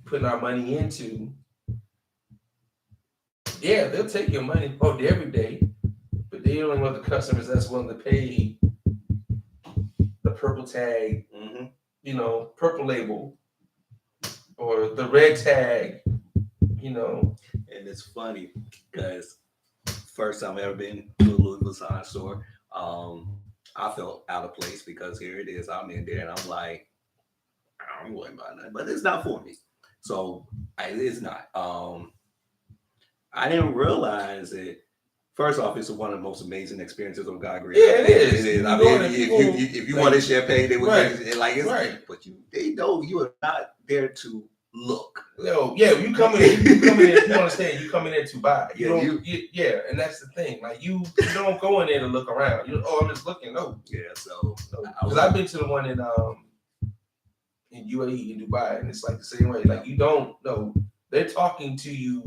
B: put our money into, yeah, they'll take your money every day. But they only want the customers that's willing to pay the purple tag, purple label, or the red tag,
A: And it's funny because first time I've ever been to a Louis Vuitton store, I felt out of place because here it is, I'm in there and I'm like, I don't worry about nothing, but it's not for me. So it is not. I didn't realize it. First off, it's one of the most amazing experiences of God created.
B: Yeah, it is.
A: It is. I mean, if you wanted champagne, they would
B: right.
A: get it. Like it's right. But they know you are not there to look.
B: No, yeah, you come in. You understand? You come in there to buy. And that's the thing. Like you don't go in there to look around. I'm just looking. No.
A: Yeah. So
B: because I've been to the one in UAE in Dubai, and it's like the same way. Like you don't know. They're talking to you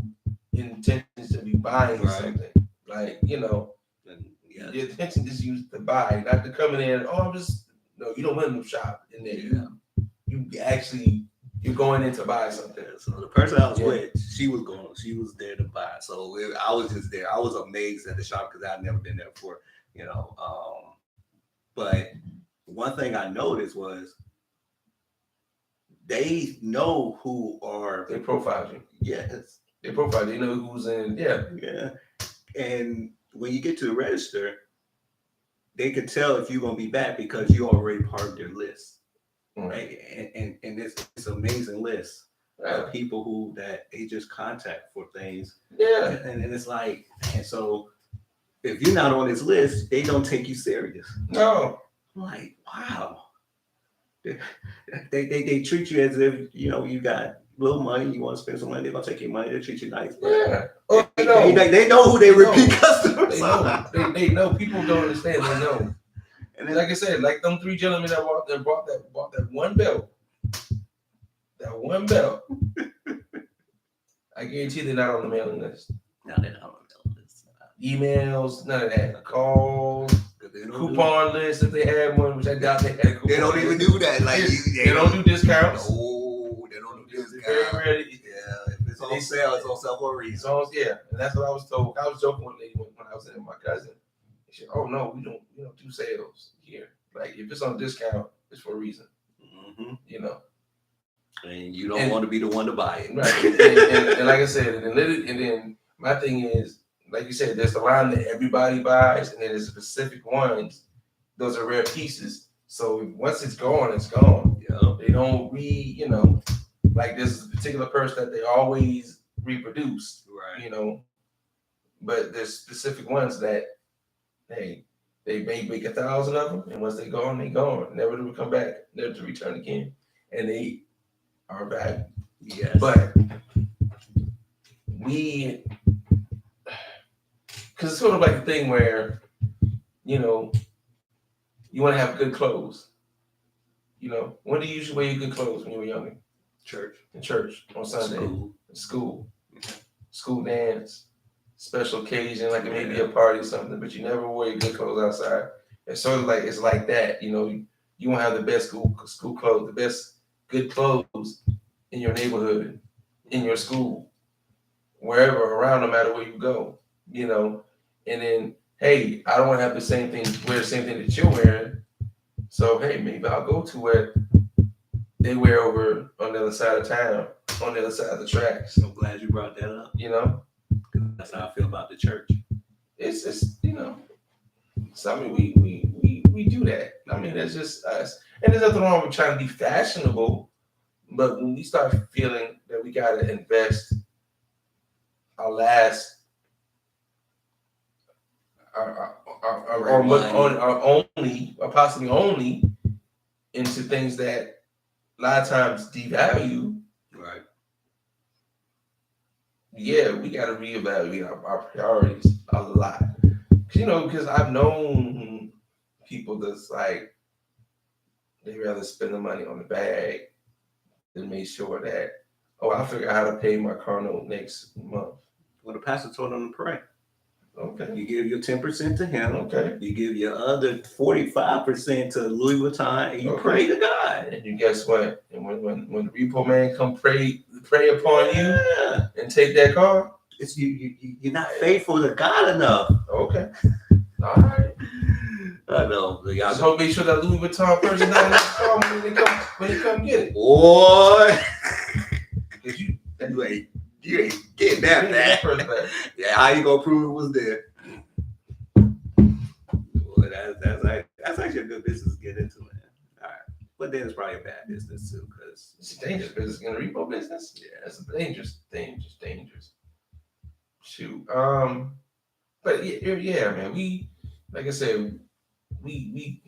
B: intentions to be buying
A: Right.
B: something. Like, you know,
A: And, yeah,
B: the intention is used to buy, not to come in there and, oh, I'm just, no, you don't want to shop. And then you actually, you're going in to buy something.
A: So the person I was
B: Yeah.
A: with, she was there to buy. So I was just there. I was amazed at the shop because I'd never been there before, you know. But one thing I noticed was they know who are,
B: They profile you.
A: yes,
B: They profile. They know who's in. Yeah.
A: yeah. And when you get to the register, they can tell if you're gonna be back because you already part of their list, right? And it's an amazing list of people who that they just contact for things.
B: Yeah.
A: And it's like, and so if you're not on this list, they don't take you serious.
B: No.
A: I'm like, wow. They treat you as if, you know, you got little money, you want to spend some money, they're gonna take your money, they treat you nice. But
B: Yeah.
A: they know who they repeat customers
B: They
A: are.
B: know. They know. People don't understand. They know.
A: And
B: Like I said, like them 3 gentlemen that bought that one belt. That one belt. I guarantee they're not on the mailing list.
A: no, they're not on the list.
B: Emails, none of that. Calls,
A: They don't
B: coupon list if they had one, which I doubt they had. A coupon
A: They don't even do that. Like
B: they don't do discounts.
A: No, they don't do
B: It's
A: discounts.
B: very rarely.
A: Yeah, if it's on sale, it's on sale for a reason.
B: So yeah, and that's what I was told. I was joking with a lady when I was in with my cousin. She said, "Oh no, we don't do sales here. Like if it's on discount, it's for a reason."
A: Mm-hmm.
B: You know.
A: And you don't want to be the one to buy it.
B: Right. and like I said, and then my thing is, like you said, there's the line that everybody buys, and then there's specific ones. Those are rare pieces. So once it's gone, it's gone.
A: Yeah.
B: They don't like there's a particular purse that they always reproduce.
A: Right.
B: But there's specific ones that, hey, they may make 1,000 of them, and once they're gone, never to come back, never to return again. And they are bad.
A: Yes.
B: But because it's sort of like a thing where, you want to have good clothes. When do you usually wear your good clothes when you were younger?
A: Church.
B: In church, on Sunday. School dance, special occasion, like it may be a party or something, but you never wore your good clothes outside. It's sort of like, it's like that, you won't have the best school clothes, the best good clothes in your neighborhood, in your school, wherever around, no matter where you go, and then, hey, I don't want to have wear the same thing that you're wearing. So, hey, maybe I'll go to where they wear over on the other side of town, on the other side of the tracks.
A: I'm glad you brought that up. That's how I feel about the church.
B: It's so I mean, we do that. I mean, that's just us. And there's nothing wrong with trying to be fashionable, but when we start feeling that we got to invest our last, possibly only into things that a lot of times devalue.
A: Right.
B: Yeah, we got to reevaluate our priorities a lot. Because I've known people that's like, they rather spend the money on the bag than make sure that, I'll figure out how to pay my car note next month.
A: Well, the pastor told them to pray.
B: Okay.
A: You give your 10% to him.
B: Okay.
A: You give your other 45% to Louis Vuitton, and you pray to God.
B: And you guess what? And when the repo man come pray upon you and take that car,
A: it's you're not faithful to God enough.
B: Okay. All right.
A: I know. Y'all
B: just hope make sure that Louis Vuitton person not in the car when you come get it.
A: Boy.
B: Because
A: you ain't getting that back. Yeah, how you gonna prove it was there? Well, that's actually a good business to get into, man. All right, but then it's probably a bad business too, because
B: it's a dangerous business in the repo business. Yeah, it's a dangerous. Shoot. But yeah, man. We, like I said, we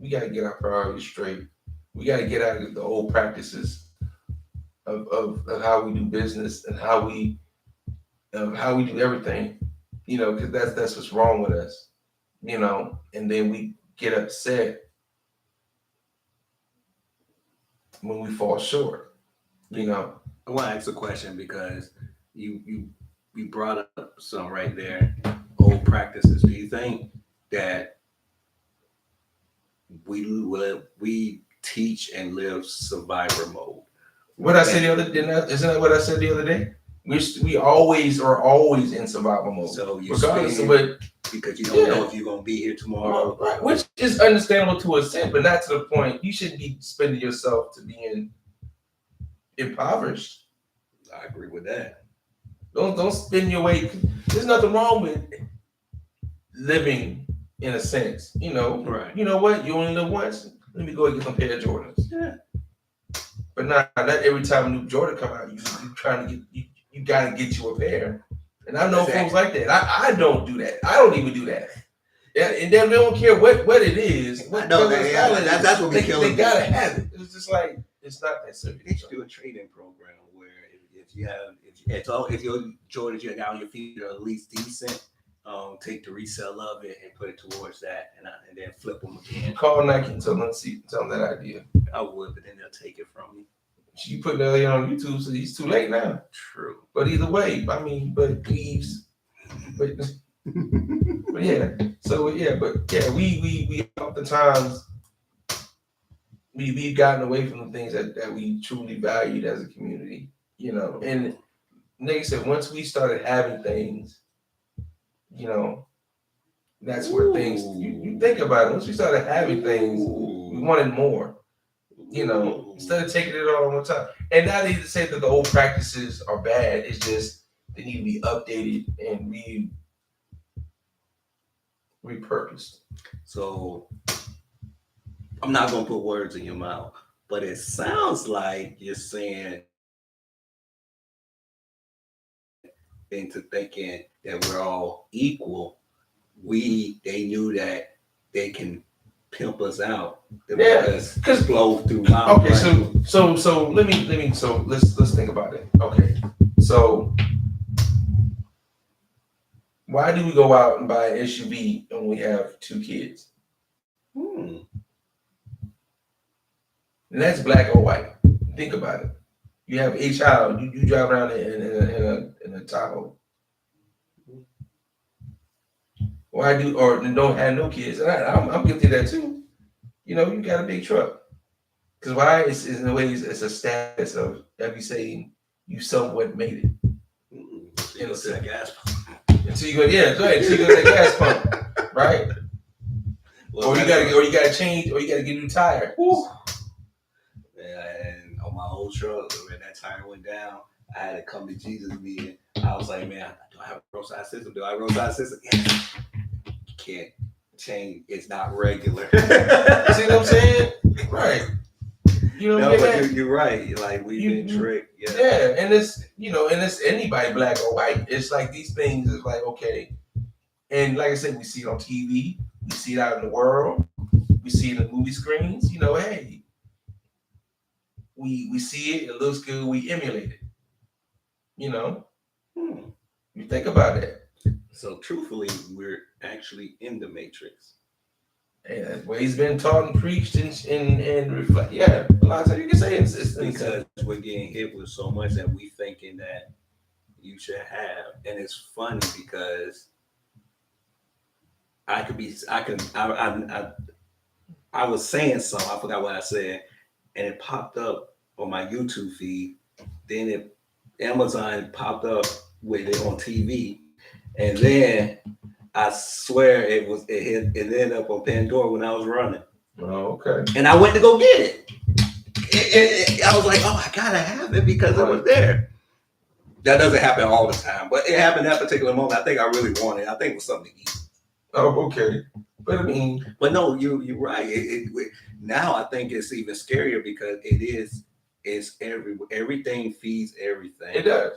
B: gotta get our priorities straight. We gotta get out of the old practices of how we do business and how we do everything, because that's what's wrong with us, and then we get upset when we fall short,
A: I want to ask a question because you we brought up some right there, old practices. Do you think that we teach and live survivor mode?
B: What I said the other isn't that what I said the other day? We always are always in survival mode.
A: So you
B: regardless of what,
A: because you don't know if you're gonna be here tomorrow.
B: Right, which is understandable to a extent, but not to the point you shouldn't be spending yourself to being impoverished.
A: I agree with that.
B: Don't spend your way. There's nothing wrong with living in a sense. You know,
A: Right.
B: You know what? You only live once. Let me go and get some pair of Jordans.
A: Yeah.
B: But not every time a new Jordan come out, you trying to get you gotta get you a pair. And I know folks like that. I don't do that. I don't even do that. Yeah, and they don't care what it is.
A: I know that's what we kill.
B: They gotta have it. It's just like it's not that serious.
A: They should do a trading program where if your Jordans you now your feet are at least decent, take the resale of it and put it towards that, and then flip them again.
B: Call Nike and tell them that idea.
A: I would, but then they'll take it from me.
B: You put that on YouTube, so it's too late now.
A: True.
B: But either way, I mean, but please, but yeah. So yeah, but yeah, we oftentimes we've gotten away from the things that we truly valued as a community, you know. And like I said, once we started having things, you know, that's where things you think about it. Once we started having things, we wanted more. You know, instead of taking it all at one time. And not even to say that the old practices are bad. It's just they need to be updated and repurposed.
A: So I'm not gonna put words in your mouth, but it sounds like you're saying into thinking that we're all equal. They knew that they can pimp us out. Because flow through my
B: okay, so let me so let's think about it. Okay. So why do we go out and buy an SUV when we have 2 kids? And that's black or white. Think about it. You have a child, you drive around in a Tahoe. Why don't have no kids? And I'm guilty of that too. You know, you got a big truck. Because why? It's in a way it's a status of you saying you somewhat made it.
A: You know, to that gas pump.
B: Until you go, yeah, right. Until you go to that gas pump, right? Well, or you gotta change, or you gotta get a new tire. Woo.
A: And on my old truck, when that tire went down, I had to come to Jesus meeting. I was like, man, do I have a roadside system? Do I have a roadside system? Yeah. Can't change. It's not regular.
B: See what I'm saying? Right. You know what I mean?
A: You're right. Like we've been tricked. Yeah.
B: Yeah, and it's anybody black or white. It's like these things is like okay, and like I said, we see it on TV, we see it out in the world, we see it in the movie screens. You know, hey, we see it. It looks good. We emulate it. You know, you think about it.
A: So truthfully, we're actually in the matrix.
B: And that's where he's been taught and preached and reflect. Yeah, a lot of times you can say it's
A: because we're getting hit with so much that we thinking that you should have, and it's funny because I was saying something, I forgot what I said, and it popped up on my YouTube feed. Then Amazon popped up with it on TV, and then I swear it ended up on Pandora when I was running.
B: Oh, okay.
A: And I went to go get it. I was like, oh, I gotta have it because it was there. That doesn't happen all the time, but it happened that particular moment. I think I really wanted it. I think it was something to eat.
B: Oh, okay. But I mean,
A: but no, you're right. Now I think it's even scarier because it's everything feeds everything.
B: It does.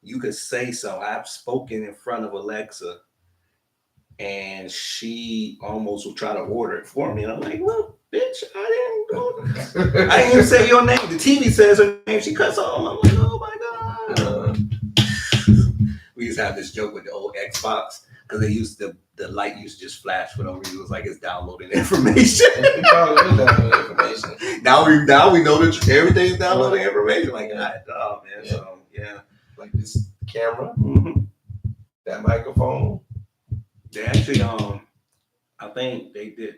A: You could say so. I've spoken in front of Alexa, and she almost will try to order it for me. And I'm like, well, bitch, I didn't even say your name. The TV says her name. She cuts off. I'm like, oh my God. We used to have this joke with the old Xbox because they used the light used to just flash for no reason. It was like it's downloading information.
B: It probably is downloading information.
A: Now we know that everything's downloading information. Like, oh man, yeah.
B: So yeah, like this camera.
A: Mm-hmm.
B: that microphone.
A: They actually, I think they did.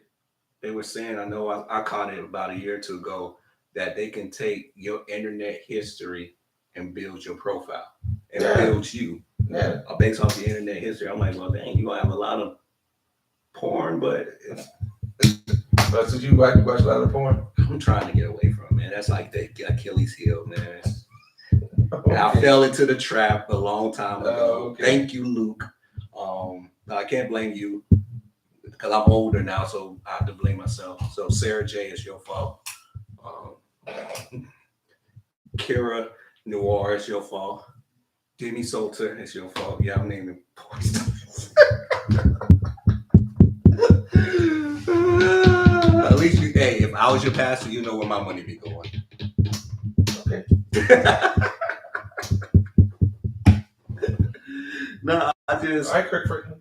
A: They were saying, I know I caught it about a year or two ago, that they can take your internet history and build your profile and
B: Yeah.
A: build you
B: Yeah.
A: based off the internet history. I'm like, well, dang, you gonna have a lot of porn, but
B: But so you watch a lot of porn?
A: I'm trying to get away from it, man. That's like the Achilles heel, man.
B: Okay.
A: I fell into the trap a long time ago.
B: Okay.
A: Thank you, Luke. I can't blame you because I'm older now, so I have to blame myself. So Sarah J, it's your fault. Kira Noir, it's your fault. Jimmy Salter, it's your fault. Yeah, I'm naming porn stars. At least you, hey, if I was your pastor, you know where my money be going.
B: Okay.
A: No, I just.
B: All right, Kirk Franklin.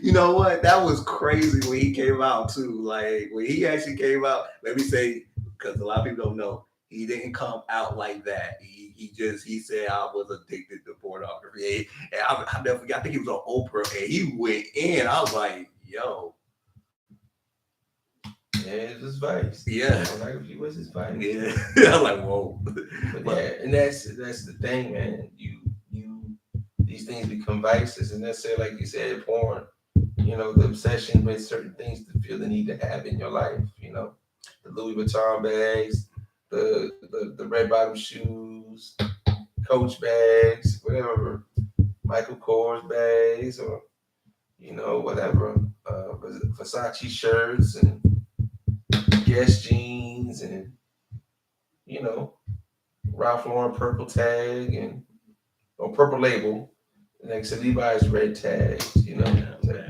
A: You know what? That was crazy when he came out too. Like when he actually came out, let me say, because a lot of people don't know, he didn't come out like that. He said I was addicted to pornography. And I never forgot. I think he was on Oprah, and he went in. I was like, yo.
B: Yeah, it was vice.
A: Yeah.
B: Pornography was his vice.
A: Yeah. I was like, whoa.
B: But yeah, and that's the thing, man. These things become vices, and necessarily, like you said, porn. You know, the obsession with certain things to feel the need to have in your life. You know, the Louis Vuitton bags, the red bottom shoes, Coach bags, whatever, Michael Kors bags, or you know, whatever, Versace shirts and Guess jeans, and you know, Ralph Lauren purple tag or purple label. Next to Levi's red tags, you know.
A: Yeah,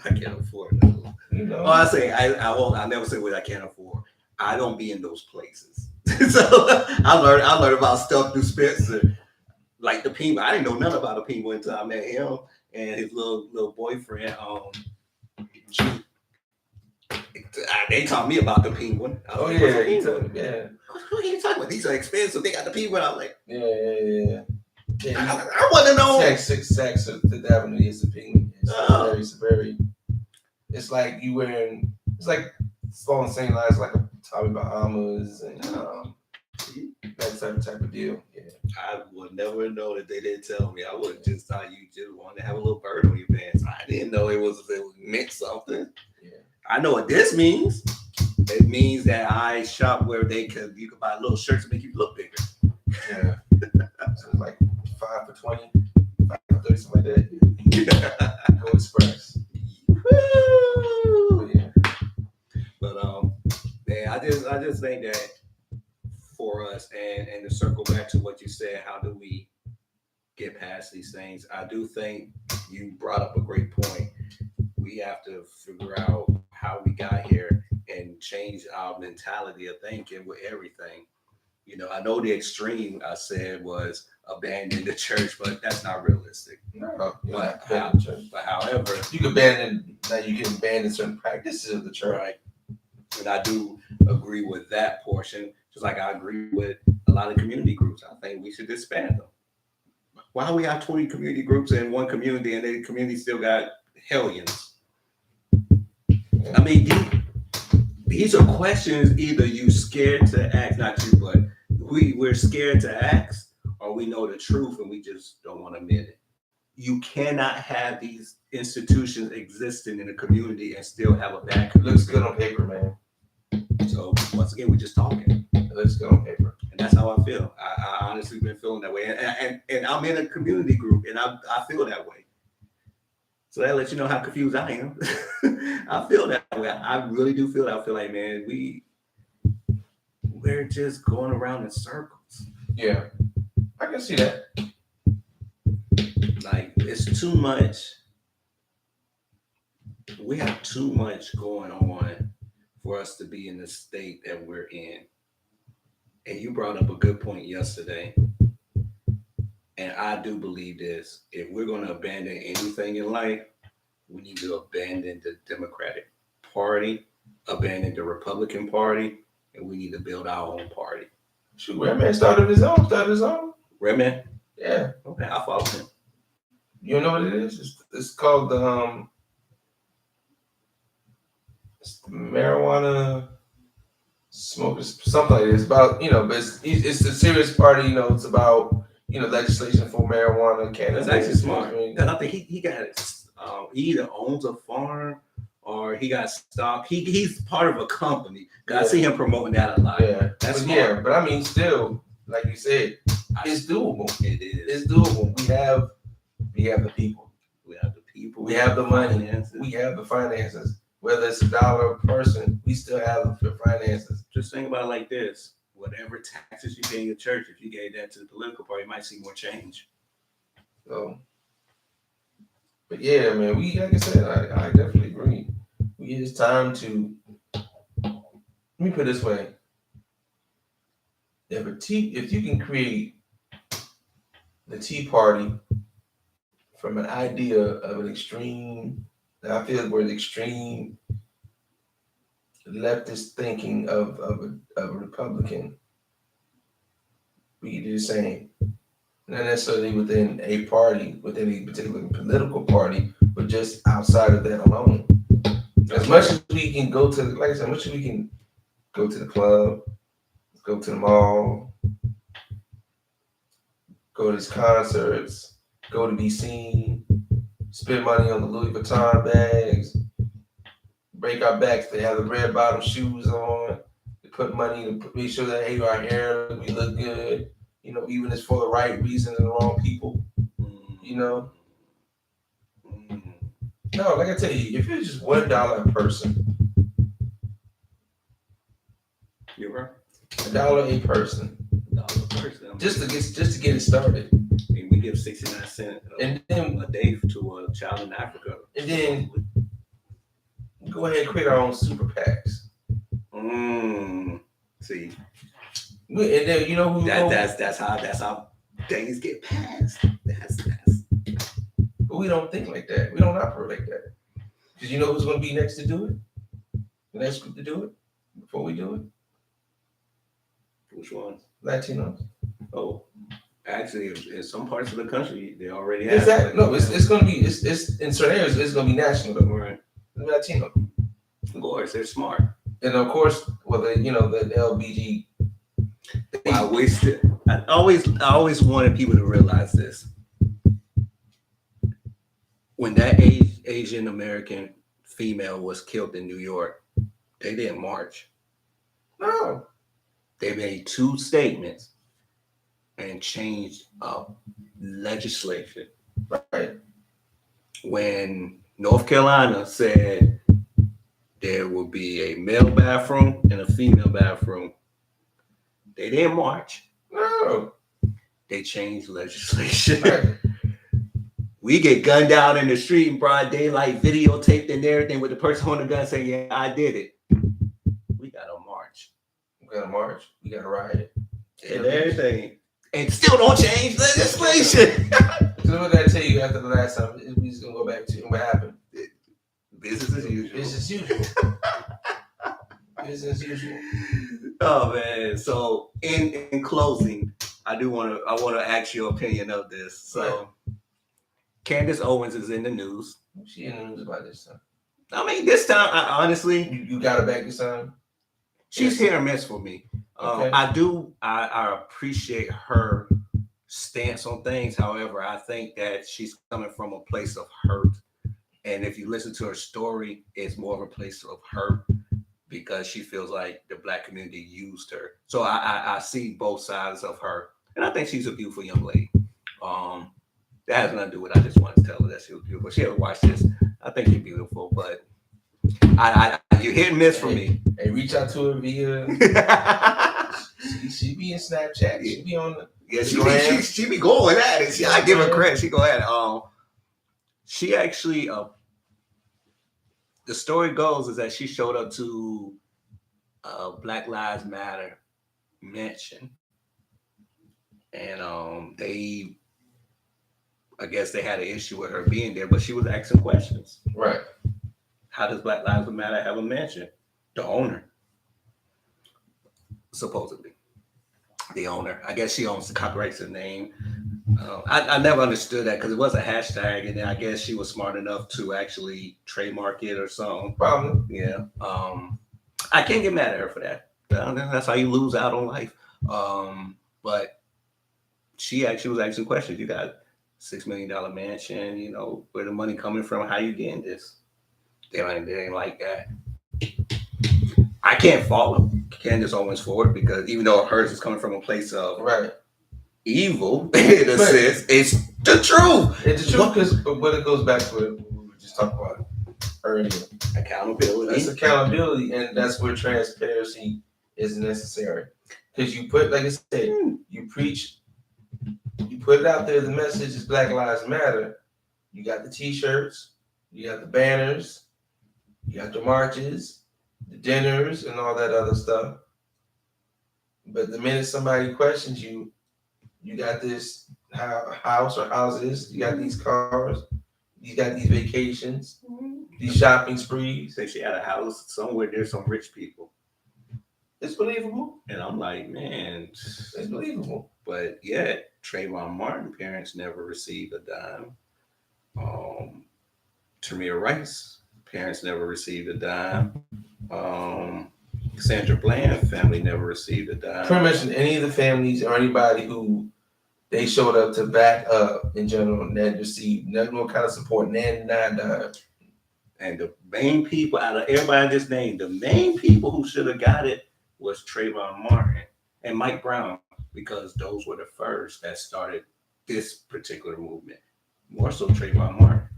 A: I can't afford those.
B: You know.
A: Well, I say I never say what I can't afford. I don't be in those places. So I learned about stuff through Spencer, like the Penguin. I didn't know nothing about the Penguin until I met him and his little boyfriend. They taught me about the Penguin.
B: Oh yeah, yeah.
A: What are you talking about? These are expensive. They got the Penguin. I'm like,
B: yeah.
A: I want to know.
B: Saks Fifth Avenue is the Penguin. It's very. It's like you wearing. It's like along the same lines like a Tommy Bahamas and that type of deal. Yeah.
A: I would never know that they didn't tell me. I would just thought you just wanted to have a little bird on your pants. I didn't know it meant something. Yeah. I know what this means. It means that I shop where you can buy little shirts to make you look bigger.
B: Yeah. So it's like 5 for 20, 5 for 30, something like that. Go Express.
A: Woo! Yeah. But I just think that for us and to circle back to what you said, how do we get past these things? I do think you brought up a great point. We have to figure out how we got here and change our mentality of thinking with everything. You know, I know the extreme I said was abandon the church, but that's not realistic.
B: No,
A: but however,
B: you can abandon certain practices of the church.
A: Right. And I do agree with that portion, just like I agree with a lot of community groups. I think we should disband them. Why do we have 20 community groups in one community and the community still got hellions? I mean, these are questions either you scared to ask, not you, but we're scared to ask, or we know the truth and we just don't want to admit it. You cannot have these institutions existing in a community and still have a bad community.
B: It looks good on paper, man.
A: So once again, we're just talking.
B: It looks good on paper.
A: And that's how I feel. I honestly been feeling that way. And I'm in a community group and I feel that way. So that lets you know how confused I am. I feel that way. I really do feel that. I feel like, man, we're just going around in circles.
B: Yeah. I can see that.
A: Like, it's too much. We have too much going on for us to be in the state that we're in. And you brought up a good point yesterday. And I do believe this. If we're going to abandon anything in life, we need to abandon the Democratic Party, abandon the Republican Party, and we need to build our own party.
B: Shoot, Redman started his own.
A: Redman?
B: Yeah.
A: Okay, I follow him.
B: You know what it is? It's called it's the marijuana smokers, something like this. About but it's a serious party. It's about legislation for marijuana,
A: That's
B: cannabis.
A: actually smart. Because I think he got he either owns a farm or he got stock. He's part of a company. I see him promoting that a lot.
B: Yeah,
A: that's smart.
B: Yeah, but I mean, still, like you said, it's doable.
A: It is.
B: It's doable. We have the people.
A: We have the people.
B: We have the money.
A: Finances.
B: We have the finances. Whether it's $1 per person, we still have the finances.
A: Just think about it like this: whatever taxes you pay in your church, if you gave that to the political party, you might see more change.
B: So, but yeah, man, like I said, I definitely agree. It's time to. Let me put it this way: if you can create the Tea Party from an idea of an extreme, I feel we're the extreme leftist thinking of a Republican, we can do the same. Not necessarily within a party, within a particular political party, but just outside of that alone. As much as we can go to, like I said, as much as we can go to the club, go to the mall, go to these concerts, go to be seen, spend money on the Louis Vuitton bags, break our backs. They have the red bottom shoes on. They put money to make sure that, hey, our hair, we look good. Even if it's for the right reasons and the wrong people. No, like I tell you, if it's just $1 a person,
A: you're right.
B: $1 a person.
A: $1 a person.
B: Just to get it started.
A: I mean, we give 69 cents
B: and then
A: a day to a child in Africa.
B: And then go ahead and create our own super PACs.
A: See.
B: And then who
A: that's how things get passed. That's.
B: But we don't think like that. We don't operate like that. Because you know who's going to be next to do it? The next group to do it before we do it?
A: Which ones?
B: Latinos.
A: Oh, actually, in some parts of the country, they already have.
B: Exactly. No, it's going to be. It's in certain areas. It's going to be national. Though.
A: Right.
B: Latino.
A: Of course, they're smart.
B: And of course, the LBG.
A: I always wanted people to realize this. When that Asian American female was killed in New York, they didn't march.
B: No.
A: They made 2 statements and changed legislation.
B: Right.
A: When North Carolina said there will be a male bathroom and a female bathroom, they didn't march.
B: No.
A: They changed legislation.
B: Right.
A: We get gunned down in the street in broad daylight, videotaped and everything with the person on the gun saying, yeah, I did it. We got to march.
B: We got to march. We got to riot.
A: And everything. And still don't change legislation.
B: So what did I tell you after the last time? We just going to go back to what happened.
A: Business as usual.
B: Business as usual. Business as usual.
A: Oh, man. So in closing, I want to ask your opinion of this. So right. Candace Owens is in the news.
B: She in the news about this time.
A: I mean, this time, I honestly,
B: you got her back this time.
A: She's hit or miss for me. Okay. I appreciate her stance on things. However, I think that she's coming from a place of hurt, and if you listen to her story, it's more of a place of hurt because she feels like the Black community used her. So I see both sides of her, and I think she's a beautiful young lady. That has nothing to do with. I just wanted to tell her that she was beautiful. She ever watched this? I think you're beautiful, but you hit and miss for me.
B: Hey, reach out to her via. she be in Snapchat. She be on the.
A: Yeah, she be going at it. I give her credit. She go at it. She actually. The story goes is that she showed up to Black Lives Matter mention, and I guess they had an issue with her being there, but she was asking questions.
B: Right.
A: How does Black Lives Matter have a mansion? The owner. Supposedly. The owner. I guess she owns the copyrights of the name. I never understood that because it was a hashtag, and then I guess she was smart enough to actually trademark it or something.
B: Probably.
A: Yeah. I can't get mad at her for that. That's how you lose out on life. But she actually was asking questions. You got $6 million mansion. You know where the money coming from? How you getting this? They ain't like that. I can't follow Candace Owens for it because even though hers is coming from a place of
B: Right.
A: evil, in a sense, it's the truth.
B: It's the truth because when it goes back to what we were just talking about earlier.
A: Accountability.
B: That's accountability, and that's where transparency is necessary. Because you put, like I said, you preach, you put it out there. The message is Black Lives Matter. You got the T-shirts, you got the banners, you got the marches, the dinners, and all that other stuff. But the minute somebody questions you, you got this house or houses, you got these cars, you got these vacations, these shopping sprees.
A: Say she had a house somewhere near some rich people.
B: It's believable.
A: And I'm like, man,
B: it's believable.
A: But yet, Trayvon Martin parents never received a dime. Tamir Rice parents never received a dime. Sandra Bland family never received a dime.
B: Pretty much any of the families or anybody who they showed up to back up in general and then received no kind of support, and not dime.
A: And the main people out of everybody I just named, the main people who should have got it was Trayvon Martin and Mike Brown, because those were the first that started this particular movement. More so Trayvon Martin.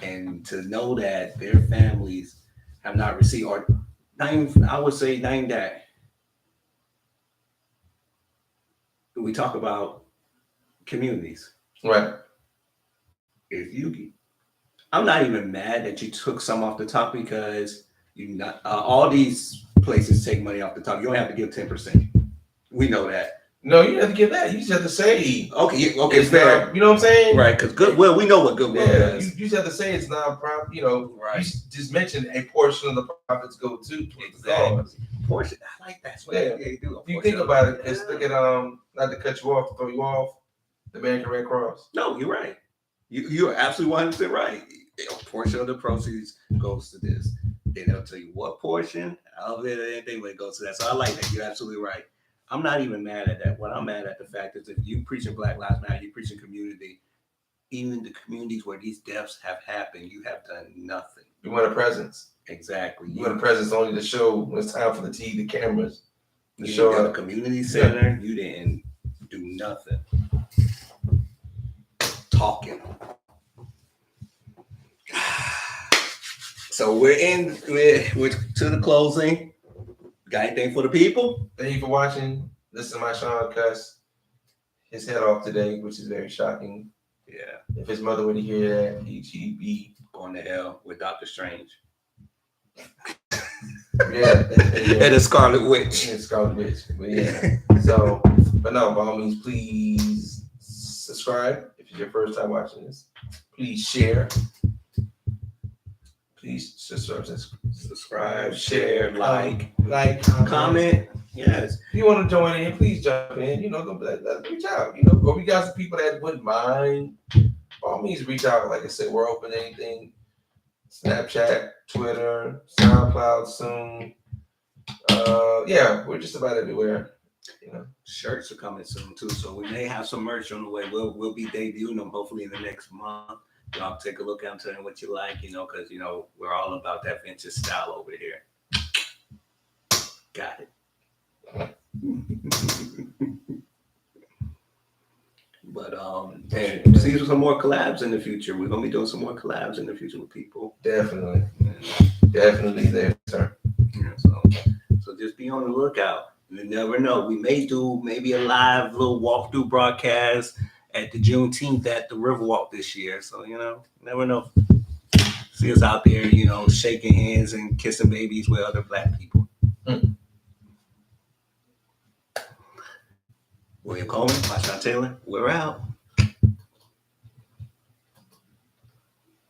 A: And to know that their families have not received, or I would say name that. We talk about communities.
B: Right.
A: If you, I'm not even mad that you took some off the top because you not all these places take money off the top. You don't have to give 10%. We know that.
B: No, you have to give that. You just have to say.
A: Okay, fair.
B: You know what I'm saying?
A: Right, because Goodwill, we know what Goodwill is.
B: You just have to say it's non-profit. You know,
A: right.
B: You just mention a portion of the profits go to
A: exactly. Portion, I like that.
B: Yeah, you do. If you think about it, because look at not to cut you off, to throw you off, the American Red Cross.
A: No, you're right. You're absolutely 100% right. A portion of the proceeds goes to this. Then they'll tell you what portion of it, anything will go to that. So I like that. You're absolutely right. I'm not even mad at that. What I'm mad at the fact is if you preaching Black Lives Matter, you preaching community, even the communities where these deaths have happened, you have done nothing.
B: You want a presence.
A: Exactly.
B: You want a presence only to show when it's time for the TV, the cameras.
A: To show up a community center, you didn't do nothing. Talking. So we're to the closing. Got anything for the people?
B: Thank you for watching. Listen to my Sean cuss his head off today, which is very shocking.
A: Yeah.
B: If his mother were to hear that, he'd be
A: going to hell with Doctor Strange.
B: Yeah.
A: And the Scarlet Witch.
B: And Scarlet Witch. But yeah. So, but no, by all means, please subscribe if it's your first time watching this. Please share. Please subscribe, share, like,
A: comment. Yes.
B: If you want to join in, please jump in. You know, let's reach out. You know, or we got some people that wouldn't mind. By all means, reach out. Like I said, we're open to anything. Snapchat, Twitter, SoundCloud soon. Yeah, we're just about everywhere. You know,
A: shirts are coming soon too, so we may have some merch on the way. We'll be debuting them hopefully in the next month. Y'all take a look out and tell me what you like, you know, because you know we're all about that vintage style over here. Got it. But and see some more collabs in the future. We're gonna be doing some more collabs in the future with people.
B: Definitely, definitely there, sir.
A: Yeah, so just be on the lookout. You never know. We may do maybe a live little walkthrough broadcast at the Juneteenth at the Riverwalk this year. So, you know, never know. See us out there, you know, shaking hands and kissing babies with other Black people. William Coleman, Marshawn Taylor, we're out.